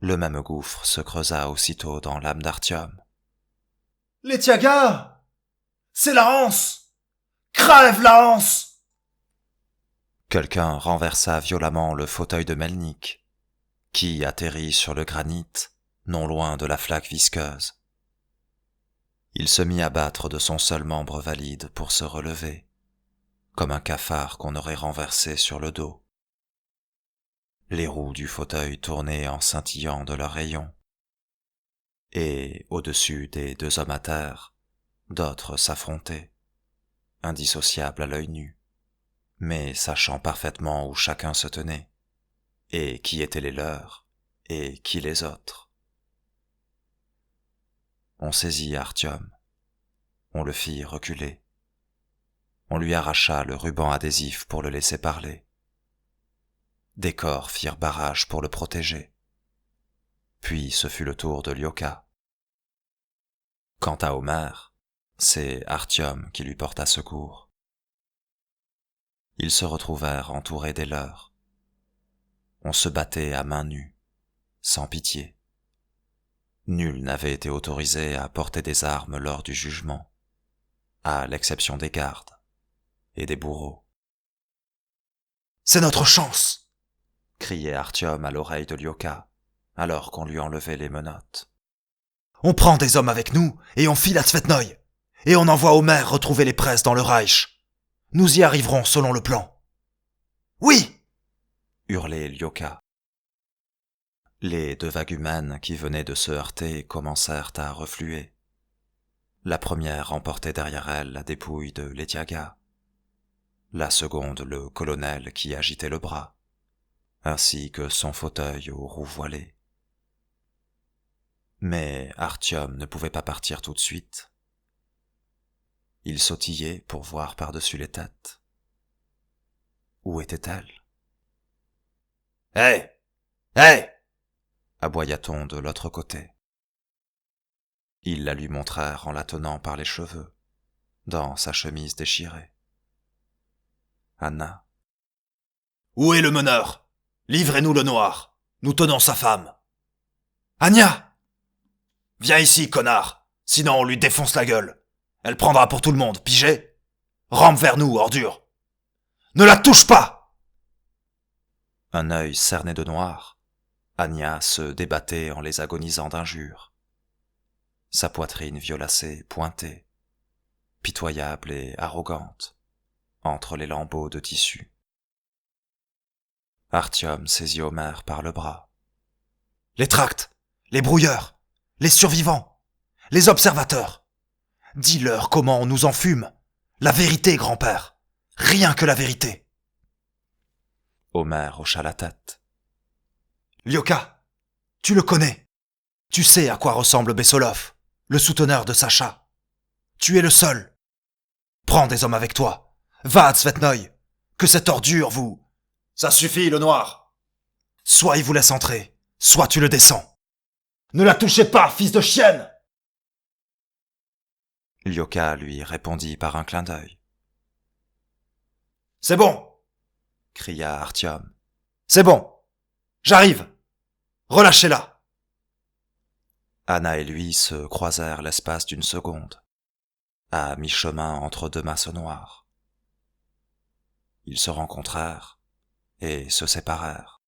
Le même gouffre se creusa aussitôt dans l'âme d'Artyom. « Letyaga! C'est la anse! Crève la anse !» Quelqu'un renversa violemment le fauteuil de Melnik, qui atterrit sur le granit, non loin de la flaque visqueuse. Il se mit à battre de son seul membre valide pour se relever, comme un cafard qu'on aurait renversé sur le dos. Les roues du fauteuil tournaient en scintillant de leurs rayons, et au-dessus des 2 hommes à terre, d'autres s'affrontaient, indissociables à l'œil nu, mais sachant parfaitement où chacun se tenait, et qui étaient les leurs, et qui les autres. On saisit Artyom, on le fit reculer, on lui arracha le ruban adhésif pour le laisser parler. Des corps firent barrage pour le protéger. Puis ce fut le tour de Lyoka. Quant à Omer, c'est Artyom qui lui porta secours. Ils se retrouvèrent entourés des leurs. On se battait à mains nues, sans pitié. Nul n'avait été autorisé à porter des armes lors du jugement, à l'exception des gardes et des bourreaux. C'est notre chance !» criait Artyom à l'oreille de Lyoka, alors qu'on lui enlevait les menottes. « On prend des hommes avec nous et on file à Tsvetnoï, et on envoie Omer retrouver les presses dans le Reich. Nous y arriverons selon le plan. »« Oui !» hurlait Lyoka. Les deux vagumènes qui venaient de se heurter commencèrent à refluer. La première emportait derrière elle la dépouille de Lediaga, la seconde le colonel qui agitait le bras, ainsi que son fauteuil aux roues voilées. Mais Artyom ne pouvait pas partir tout de suite. Il sautillait pour voir par-dessus les têtes. Où était-elle? « Hé! Hé !» aboya-t-on de l'autre côté. Ils la lui montrèrent en la tenant par les cheveux, dans sa chemise déchirée. Anna. « Où est le meneur? Livrez-nous le noir. Nous tenons sa femme. »« Anya! Viens ici, connard, sinon on lui défonce la gueule. Elle prendra pour tout le monde, pigé? Rampe vers nous, ordure. Ne la touche pas !» Un œil cerné de noir, Anya se débattait en les agonisant d'injures. Sa poitrine violacée pointait, pitoyable et arrogante, entre les lambeaux de tissu. Artyom saisit Omer par le bras. « Les tracts, les brouilleurs, les survivants, les observateurs. Dis-leur comment on nous enfume. La vérité, grand-père. Rien que la vérité. » Omer hocha la tête. « Lyoka, tu le connais. Tu sais à quoi ressemble Bessolov, le souteneur de Sacha. Tu es le seul. Prends des hommes avec toi. Va à Tsvetnoï. Que cette ordure vous... »« Ça suffit, le noir. Soit il vous laisse entrer, soit tu le descends. Ne la touchez pas, fils de chienne !» Lyoka lui répondit par un clin d'œil. « C'est bon !» cria Artyom. « C'est bon. J'arrive. Relâchez-la !» Anna et lui se croisèrent l'espace d'une seconde, à mi-chemin entre deux masses noires. Ils se rencontrèrent et se séparèrent.